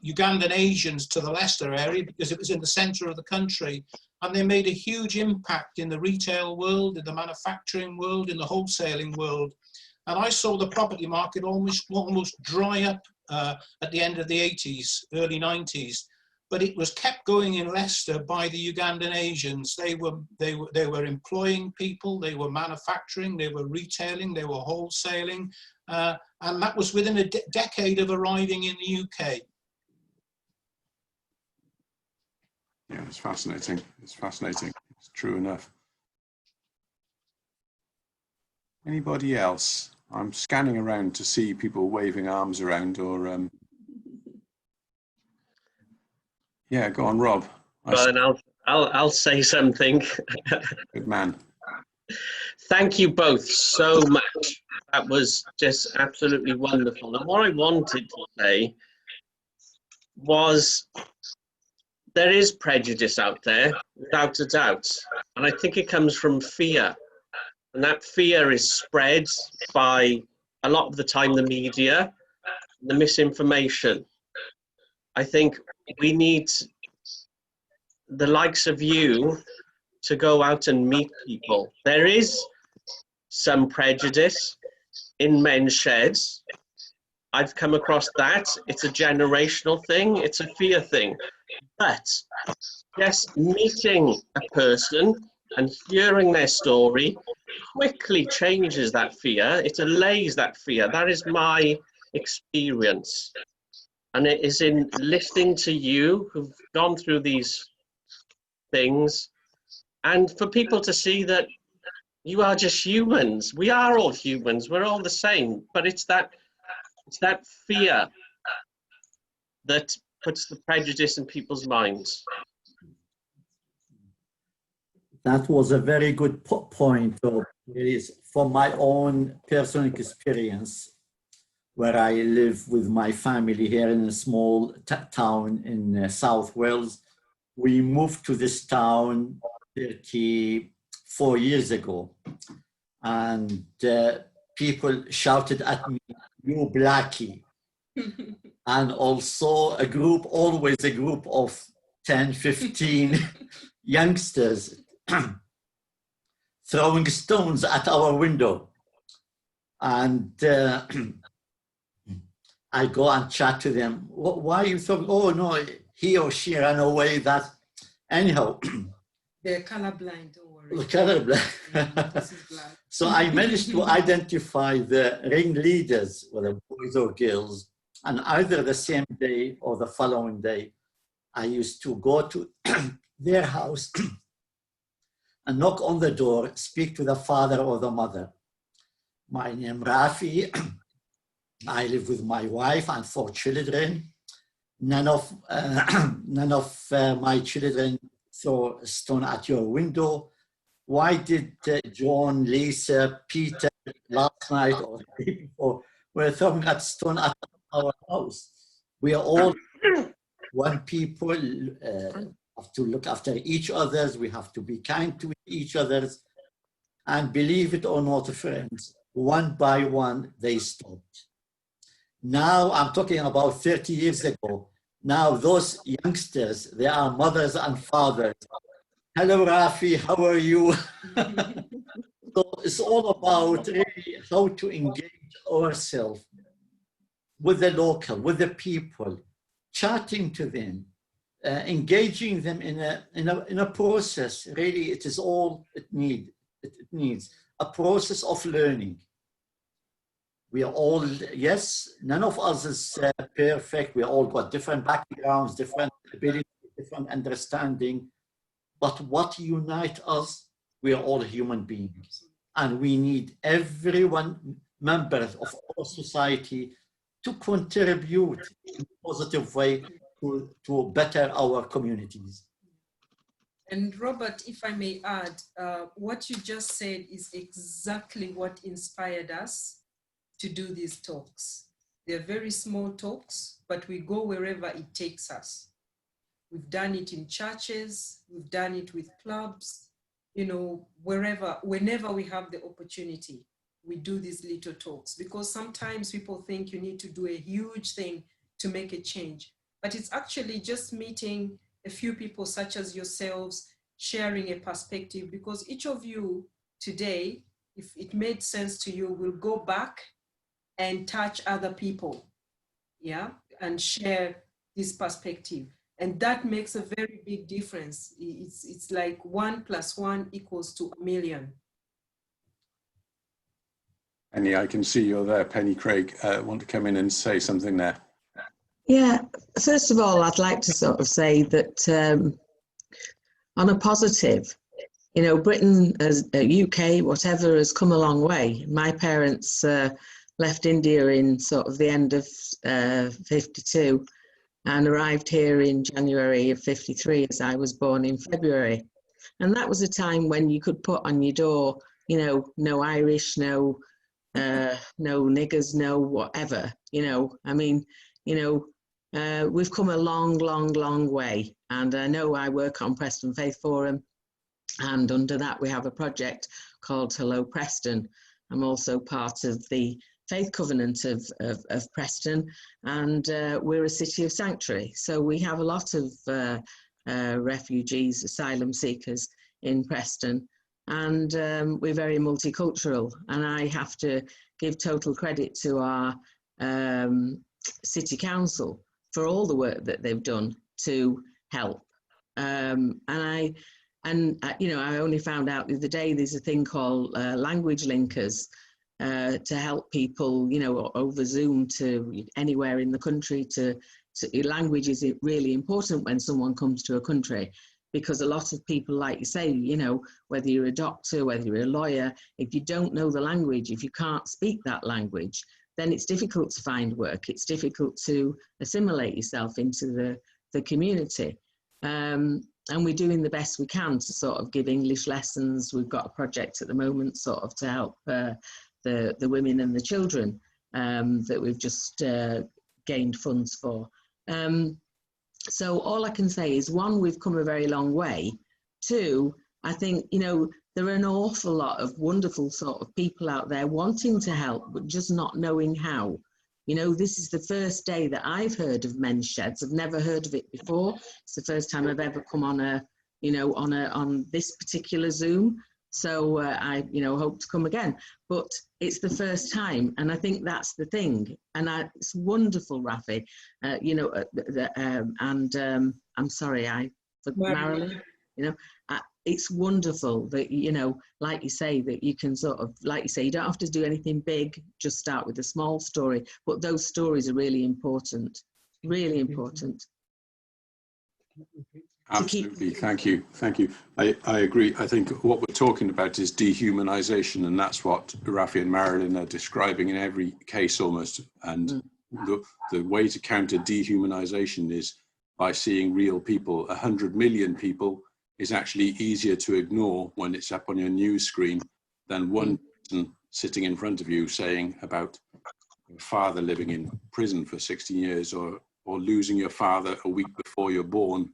Ugandan Asians to the Leicester area because it was in the centre of the country, and they made a huge impact in the retail world, in the manufacturing world, in the wholesaling world. And I saw the property market almost dry up at the end of the 80s, early 90s. But it was kept going in Leicester by the Ugandan Asians. They were employing people, they were manufacturing, they were retailing, they were wholesaling. And that was within a decade of arriving in the UK. Yeah, it's fascinating. It's fascinating. It's true enough. Anybody else? I'm scanning around to see people waving arms around or... Yeah, go on, Rob. Well, and I'll say something. Good man. Thank you both so much. That was just absolutely wonderful. And what I wanted to say was there is prejudice out there, without a doubt. And I think it comes from fear. And that fear is spread by, a lot of the time, the media, the misinformation. I think we need the likes of you to go out and meet people. There is some prejudice in men's sheds. I've come across that. It's a generational thing. It's a fear thing. But just meeting a person and hearing their story quickly changes that fear. It allays that fear. That is my experience. And it is in listening to you who've gone through these things, and for people to see that you are just humans. We are all humans. We're all the same. But it's that fear that puts the prejudice in people's minds. That was a very good point. It is from my own personal experience, where I live with my family here in a small town in South Wales. We moved to this town 34 years ago, and people shouted at me, "You blackie." And also always a group of 10, 15 youngsters throwing stones at our window. And I go and chat to them. Why are you throwing? Oh no, he or she ran away. That anyhow. They're colorblind, don't worry. Colorblind. This is black. So I managed to identify the ringleaders, whether boys or girls, and either the same day or the following day, I used to go to their house and knock on the door, speak to the father or the mother. My name is Rafi. I live with my wife and 4 children. None of my children throw a stone at your window. Why did John, Lisa, Peter last night or the day before were throwing a stone at our house? We are all one people. Have to look after each other. We have to be kind to each other. And believe it or not, friends, one by one, they stopped. Now I'm talking about 30 years ago. Now those youngsters, they are mothers and fathers. Hello, Rafi, how are you? So it's all about really how to engage ourselves with the local, with the people, chatting to them, engaging them in a process. Really, it is all it needs a process of learning. We are all, yes, none of us is perfect. We all got different backgrounds, different abilities, different understanding. But what unites us, we are all human beings. And we need everyone, members of our society, to contribute in a positive way to better our communities. And Robert, if I may add, what you just said is exactly what inspired us to do these talks. They're very small talks, but we go wherever it takes us. We've done it in churches, we've done it with clubs, you know, whenever we have the opportunity, we do these little talks, because sometimes people think you need to do a huge thing to make a change, but it's actually just meeting a few people such as yourselves, sharing a perspective, because each of you today, if it made sense to you, will go back and touch other people, yeah, and share this perspective. And that makes a very big difference. It's like 1 + 1 = 1,000,000. Penny, I can see you're there. Penny Craig, want to come in and say something there? Yeah, first of all, I'd like to sort of say that on a positive, you know, Britain, as UK, whatever, has come a long way. My parents left India in sort of the end of 52 and arrived here in January of 53, as I was born in February. And that was a time when you could put on your door, you know, no Irish, no niggers, no whatever, you know. I mean, you know, we've come a long, long, long way. And I know I work on Preston Faith Forum, and under that we have a project called Hello Preston. I'm also part of the Faith Covenant of Preston, and we're a city of sanctuary. So we have a lot of refugees, asylum seekers in Preston, and we're very multicultural. And I have to give total credit to our city council for all the work that they've done to help. And you know, I only found out the other day there's a thing called language linkers to help people, you know, over Zoom to anywhere in the country. Language is really important when someone comes to a country, because a lot of people, like you say, you know, whether you're a doctor, whether you're a lawyer, if you don't know the language, if you can't speak that language, then it's difficult to find work. It's difficult to assimilate yourself into the community. And we're doing the best we can to sort of give English lessons. We've got a project at the moment sort of to help the women and the children that we've just gained funds for. So all I can say is, one, we've come a very long way. Two, I think, you know, there are an awful lot of wonderful sort of people out there wanting to help, but just not knowing how. You know, this is the first day that I've heard of men's sheds. I've never heard of it before. It's the first time I've ever come on on this particular Zoom. So I, you know, hope to come again. But it's the first time, and I think that's the thing. And it's wonderful, Rafi. You know, I'm sorry, Marilyn. You know, it's wonderful that, you know, like you say, that you can sort of, like you say, you don't have to do anything big, just start with a small story. But those stories are really important, really important. Absolutely, thank you, thank you. I agree. I think what we're talking about is dehumanization, and that's what Rafi and Marilyn are describing in every case almost. And the way to counter dehumanization is by seeing real people. 100 million people is actually easier to ignore when it's up on your news screen than one person sitting in front of you saying about your father living in prison for 16 years or losing your father a week before you're born.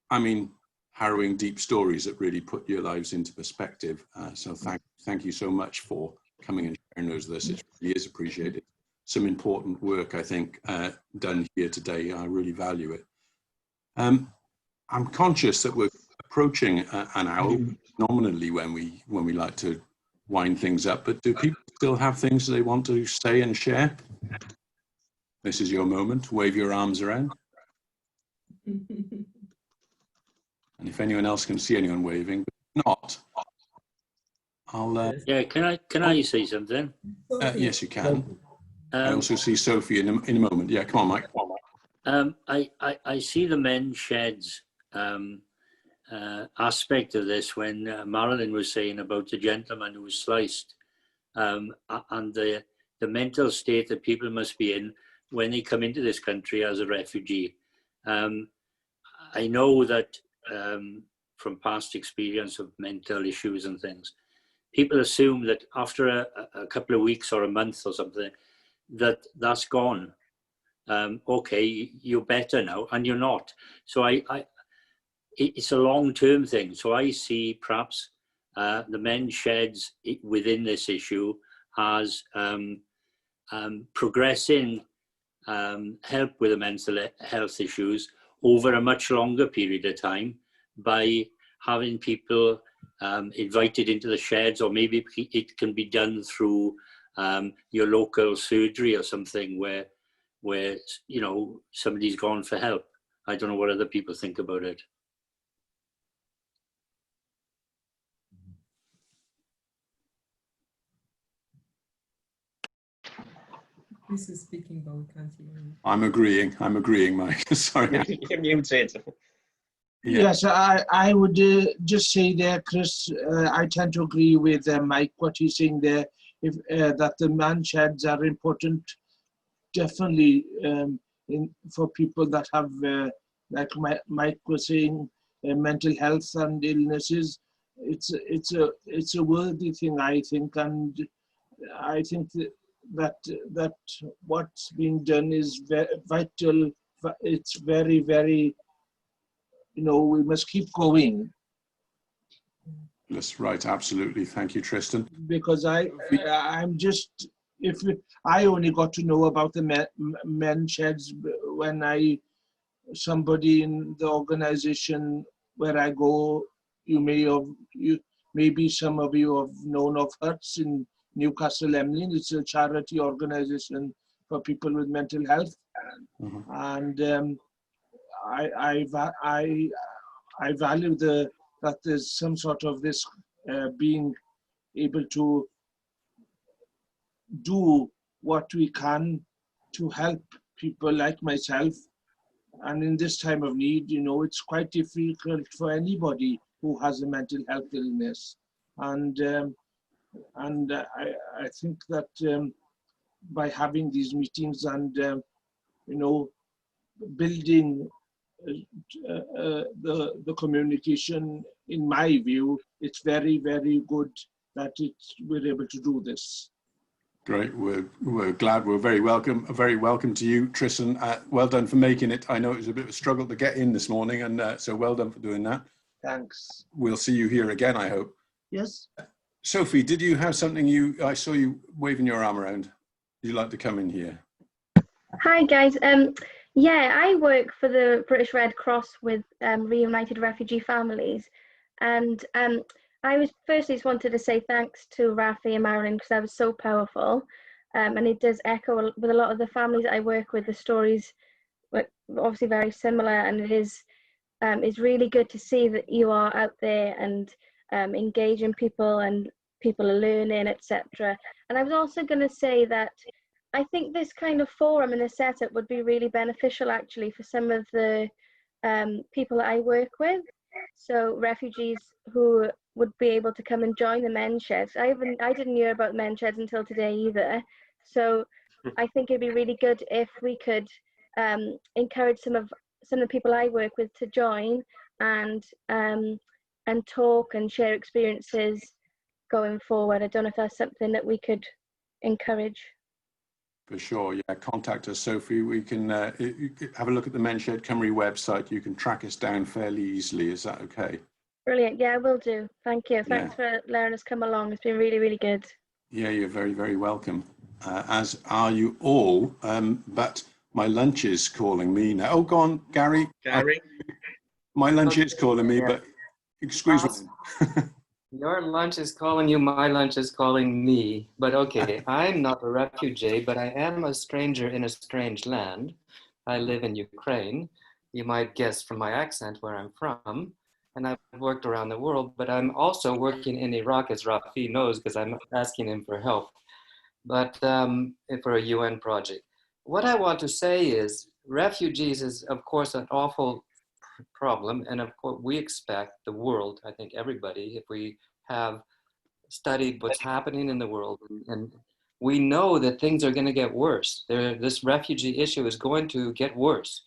I mean, harrowing, deep stories that really put your lives into perspective. So thank you so much for coming and sharing those with us. It really is appreciated. Some important work, I think, done here today. I really value it. I'm conscious that we're approaching an hour nominally when we like to wind things up, but do people still have things they want to say and share? This is your moment. Wave your arms around. And if anyone else can see anyone waving, but if not, I'll... yeah, can I say something? Yes, you can. I also see Sophie in a moment. Yeah, come on, Mike. I see the men's sheds aspect of this when Marilyn was saying about the gentleman who was sliced and the mental state that people must be in when they come into this country as a refugee. I know that from past experience of mental issues and things, people assume that after a couple of weeks or a month or something, that's gone. Okay, you're better now, and you're not. So it's a long-term thing. So I see perhaps the men's sheds within this issue as progressing help with the mental health issues over a much longer period of time by having people invited into the sheds, or maybe it can be done through your local surgery or something where you know somebody's gone for help. I don't know what other people think about it. Chris is speaking, but we can't hear him. I'm agreeing, Mike. Sorry. You're muted. Yeah. Yes, I would just say there, Chris, I tend to agree with Mike, what he's saying there, that the man sheds are important, definitely for people that have, like Mike was saying, mental health and illnesses. It's a worthy thing, I think, and I think that what's being done is vital. It's very, very, you know, we must keep going. That's right, absolutely. Thank you, Tristan. Because I'm just, I only got to know about the men sheds when somebody in the organization where I go, maybe some of you have known of Hertz in Newcastle Emlyn. It's a charity organization for people with mental health. Mm-hmm. And I value that there's some sort of this being able to do what we can to help people like myself. And in this time of need, you know, it's quite difficult for anybody who has a mental health illness. And I think that by having these meetings and, you know, building the communication, in my view, it's very, very good that we're able to do this. Great. We're glad. We're very welcome to you, Tristan. Well done for making it. I know it was a bit of a struggle to get in this morning, and so well done for doing that. Thanks. We'll see you here again, I hope. Yes. Sophie, did you have something I saw you waving your arm around? Would you like to come in here? Hi guys. Yeah, I work for the British Red Cross with reunited refugee families, and I firstly just wanted to say thanks to Rafi and Marilyn, because that was so powerful, and it does echo with a lot of the families that I work with. The stories were obviously very similar, and it is it's really good to see that you are out there and engaging people, and people are learning, etc. And I was also going to say that I think this kind of forum and the setup would be really beneficial actually for some of the people that I work with. So refugees who would be able to come and join the men's sheds. I didn't hear about men's sheds until today either. So I think it'd be really good if we could encourage some of the people I work with to join and talk and share experiences going forward. I don't know if that's something that we could encourage. For sure, yeah. Contact us, Sophie. We can have a look at the Men's Shed Cymru website. You can track us down fairly easily. Is that okay? Brilliant. Yeah, I will do. Thank you. Thanks for letting us come along. It's been really, really good. Yeah, you're very, very welcome, as are you all. But my lunch is calling me now. Oh, go on, Gary. Gary? My lunch is calling me, but squeeze me in. Your lunch is calling you, my lunch is calling me. But okay, I'm not a refugee, but I am a stranger in a strange land. I live in Ukraine. You might guess from my accent where I'm from. And I've worked around the world, but I'm also working in Iraq, as Rafi knows, because I'm asking him for help, but for a UN project. What I want to say is refugees is, of course, an awful problem. And of course, we expect the world, I think everybody, if we have studied what's happening in the world, and we know that things are going to get worse. This refugee issue is going to get worse.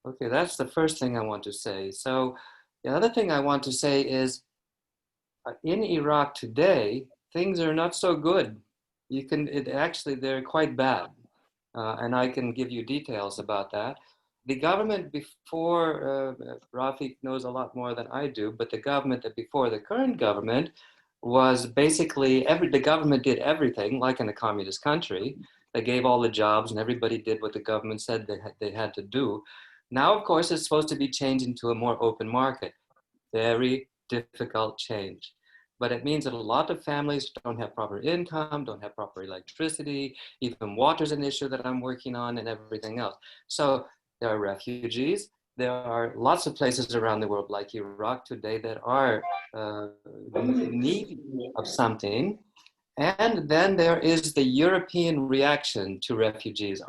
Okay, that's the first thing I want to say. So the other thing I want to say is in Iraq today, things are not so good. They're quite bad. And I can give you details about that. The government before, Rafi knows a lot more than I do, but the government that before the current government was basically, the government did everything like in a communist country. They gave all the jobs and everybody did what the government said they had to do. Now, of course, it's supposed to be changing to a more open market. Very difficult change. But it means that a lot of families don't have proper income, don't have proper electricity, even water's an issue that I'm working on and everything else. So there are refugees. There are lots of places around the world like Iraq today that are in need of something. And then there is the European reaction to refugees.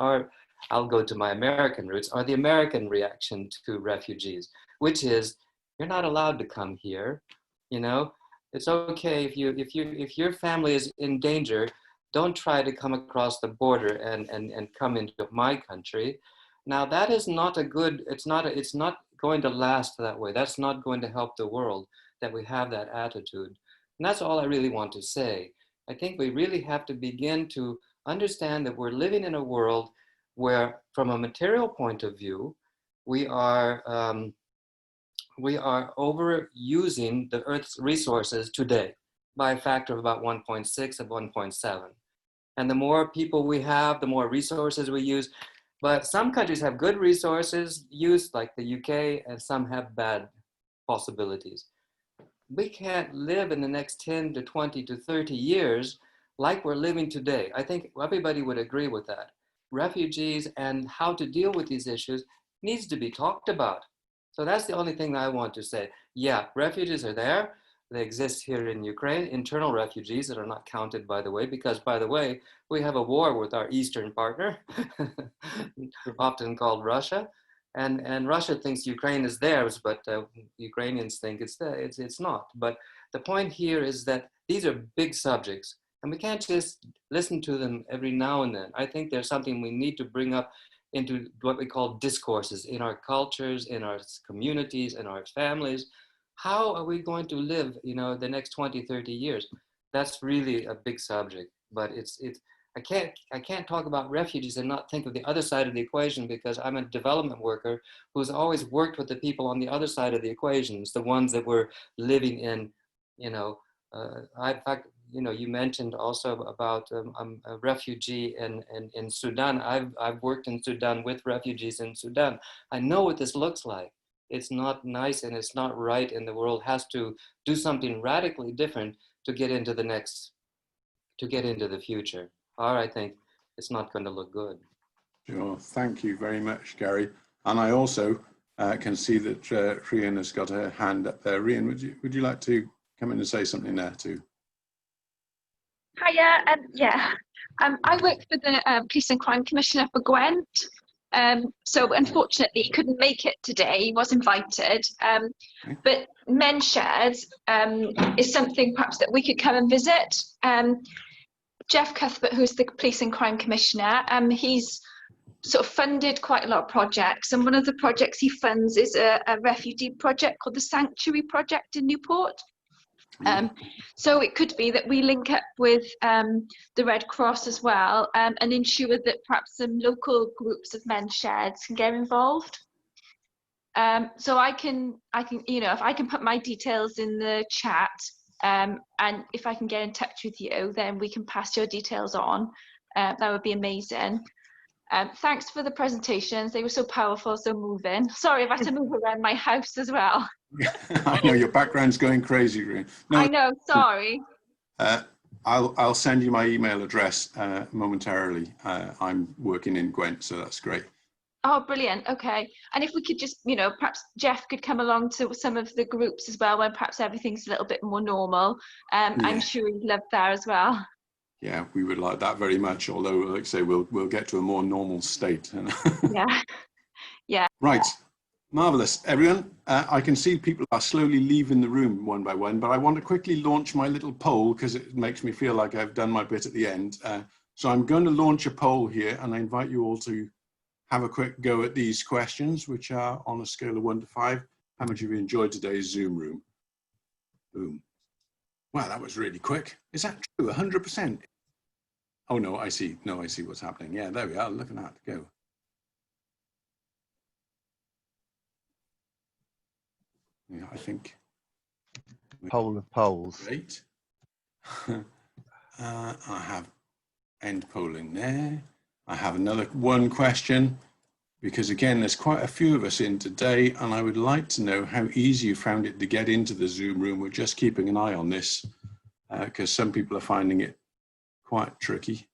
I'll go to my American roots, or the American reaction to refugees, which is, you're not allowed to come here. You know, it's okay if your family is in danger, don't try to come across the border and come into my country. Now that is not a good, it's not going to last that way. That's not going to help the world that we have that attitude. And that's all I really want to say. I think we really have to begin to understand that we're living in a world where, from a material point of view, we are overusing the Earth's resources today by a factor of about 1.6 of 1.7. And the more people we have, the more resources we use. But some countries have good resources used, like the UK, and some have bad possibilities. We can't live in the next 10 to 20 to 30 years like we're living today. I think everybody would agree with that. Refugees and how to deal with these issues needs to be talked about. So that's the only thing that I want to say. Yeah, refugees are there. They exist here in Ukraine, internal refugees that are not counted, by the way, because, by the way, we have a war with our Eastern partner, often called Russia. And Russia thinks Ukraine is theirs, but Ukrainians think it's not. But the point here is that these are big subjects, and we can't just listen to them every now and then. I think there's something we need to bring up into what we call discourses in our cultures, in our communities, in our families. How are we going to live, the next 20, 30 years? That's really a big subject, but I can't talk about refugees and not think of the other side of the equation, because I'm a development worker who's always worked with the people on the other side of the equations, the ones that were living in, in fact, you mentioned also about a refugee in Sudan. I've worked in Sudan with refugees in Sudan. I know what this looks like. It's not nice and it's not right, and the world has to do something radically different to get into the future. Or I think it's not going to look good. Sure, thank you very much, Gary. And I also can see that Rian has got her hand up there. Rian, would you like to come in and say something there too? Hiya, I work for the Police and Crime Commissioner for Gwent. So unfortunately he couldn't make it today. He was invited, but Men's Sheds is something perhaps that we could come and visit. Jeff Cuthbert, who's the Police and Crime Commissioner, he's sort of funded quite a lot of projects, and one of the projects he funds is a refugee project called the Sanctuary Project in Newport. So it could be that we link up with the Red Cross as well, and ensure that perhaps some local groups of Men's Sheds can get involved. So I can, if I can put my details in the chat, And if I can get in touch with you, then we can pass your details on. That would be amazing. Thanks for the presentations. They were so powerful, so moving. Sorry, I've had to move around my house as well. I know your background's going crazy, Rhea. No, I know, sorry. I'll send you my email address momentarily. I'm working in Gwent, so that's great. Oh, brilliant. Okay. And if we could just, you know, perhaps Jeff could come along to some of the groups as well, when perhaps everything's a little bit more normal. I'm sure he'd love that as well. Yeah, we would like that very much. Although, like I say, we'll get to a more normal state. Yeah. Yeah. Right. Marvelous, everyone. I can see people are slowly leaving the room one by one, but I want to quickly launch my little poll because it makes me feel like I've done my bit at the end. So I'm going to launch a poll here, and I invite you all to have a quick go at these questions, which are on a scale of 1 to 5. How much have you enjoyed today's Zoom room? Boom. Wow, that was really quick. Is that true? 100%? Oh, no, I see. No, I see what's happening. Yeah, there we are. Look at that. Go. Yeah, I think. Poll of polls. Great. I have end polling there. I have another one question, because again, there's quite a few of us in today, and I would like to know how easy you found it to get into the Zoom room. We're just keeping an eye on this, because some people are finding it quite tricky.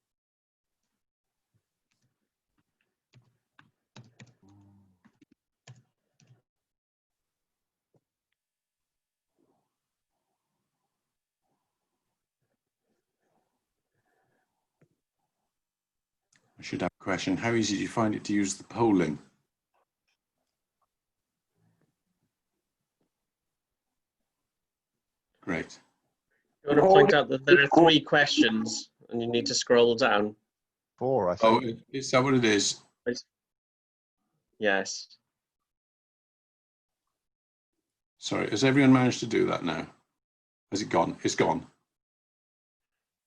I should have a question. How easy do you find it to use the polling? Great. You want to point out that there are 3 questions and you need to scroll down. 4, I think. Oh, is that what it is? Yes. Sorry, has everyone managed to do that now? Has it gone? It's gone.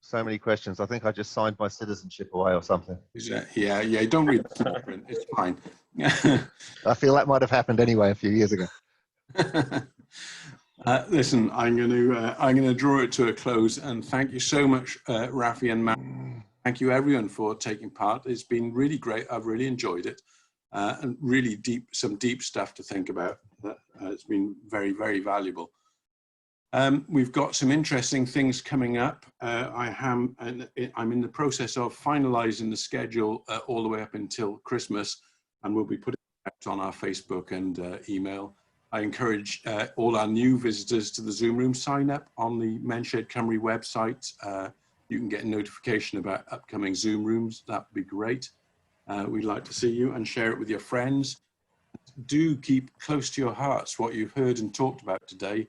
So many questions. I think I just signed my citizenship away or something. Is that, yeah, don't read the small print. It's fine. I feel that might have happened anyway a few years ago. Listen, I'm going to draw it to a close, and thank you so much, Rafi and Matt. Thank you everyone for taking part. It's been really great. I've really enjoyed it, and really some deep stuff to think about. It's been very, very valuable. We've got some interesting things coming up. I'm in the process of finalizing the schedule all the way up until Christmas, and we'll be putting it on our Facebook and email. I encourage all our new visitors to the Zoom room, sign up on the Mensched Cymru website. You can get a notification about upcoming Zoom rooms. That would be great. We'd like to see you and share it with your friends. Do keep close to your hearts what you've heard and talked about today,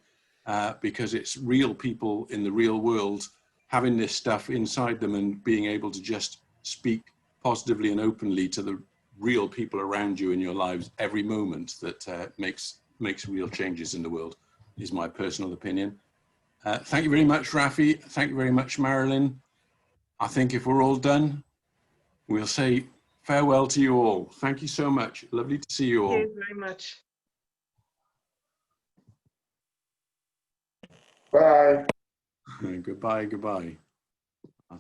because it's real people in the real world having this stuff inside them and being able to just speak positively and openly to the real people around you in your lives every moment that makes real changes in the world, is my personal opinion. Thank you very much, Rafi. Thank you very much, Marilyn. I think if we're all done, we'll say farewell to you all. Thank you so much. Lovely to see you all. Thank you very much. Bye. Goodbye, goodbye. And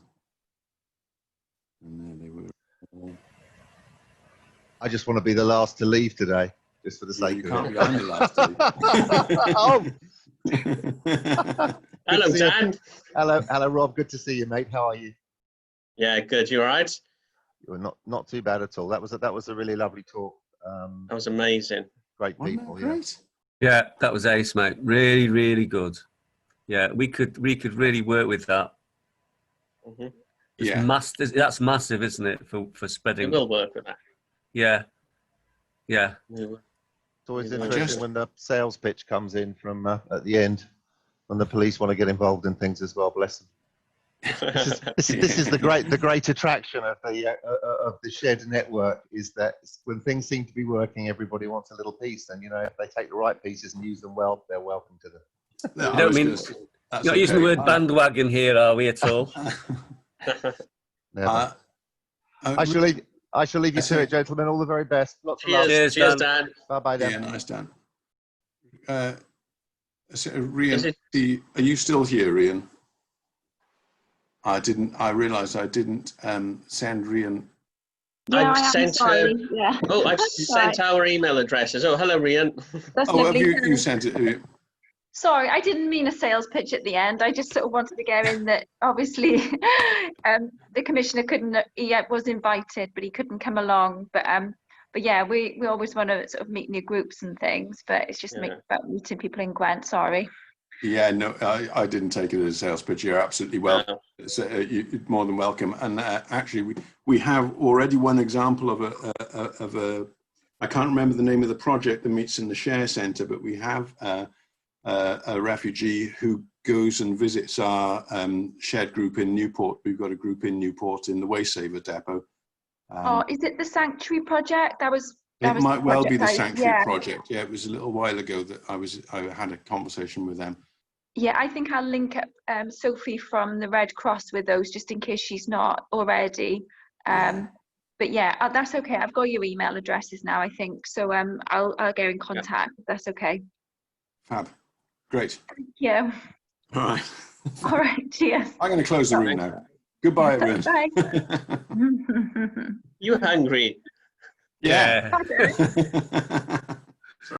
there they were all. I just want to be the last to leave today, just for the sake of it. You can't be, I'm the last to leave. Oh. Hello, Dan. Hello, Rob. Good to see you, mate. How are you? Yeah, good. You all right? You're not too bad at all. That was a really lovely talk. That was amazing. Great people. Great. Yeah, that was ace, mate. Really, really good. Yeah, we could really work with that. Mm-hmm. Yeah, that's massive, isn't it, for spreading? We will work with that. Yeah, yeah. It's always interesting when the sales pitch comes in from at the end, when the police want to get involved in things as well. Bless them. This is the great attraction of the shared network, is that when things seem to be working, everybody wants a little piece, and if they take the right pieces and use them well, they're welcome to them. No, you don't mean you're not using the word bandwagon here, are we, at all? Never. I shall leave you to it, gentlemen. All the very best. Lots of love. Cheers, Dan. Bye bye, Dan. Yeah, nice, Dan. So, Rian, are you still here, Rian? I realised I didn't send Rian. Yeah, I've I am sent sorry. her. Yeah. Oh, I've Sorry. sent our email addresses. Oh, hello, Rian. That's Oh, lovely. have you sent it? Sorry, I didn't mean a sales pitch at the end. I just sort of wanted to get in that obviously the commissioner couldn't, he was invited, but he couldn't come along. But yeah, we always want to sort of meet new groups and things, but it's just about meeting people in Gwent, sorry. Yeah, no, I didn't take it as a sales pitch. You're absolutely welcome. So, you're more than welcome. And actually, we have already one example of a, I can't remember the name of the project that meets in the Share Centre, but we have a refugee who goes and visits our shared group in Newport. We've got a group in Newport in the Waysaver depot. Is it the Sanctuary Project? It might well be the Sanctuary Project. Yeah, it was a little while ago that I had a conversation with them. Yeah, I think I'll link up Sophie from the Red Cross with those just in case she's not already. But yeah, that's okay. I've got your email addresses now, I think. So I'll get in contact if that's okay. Fab. Great. Thank you. All right. All right. Cheers. I'm going to close the room now. Goodbye, everyone. Bye. You hungry? Yeah.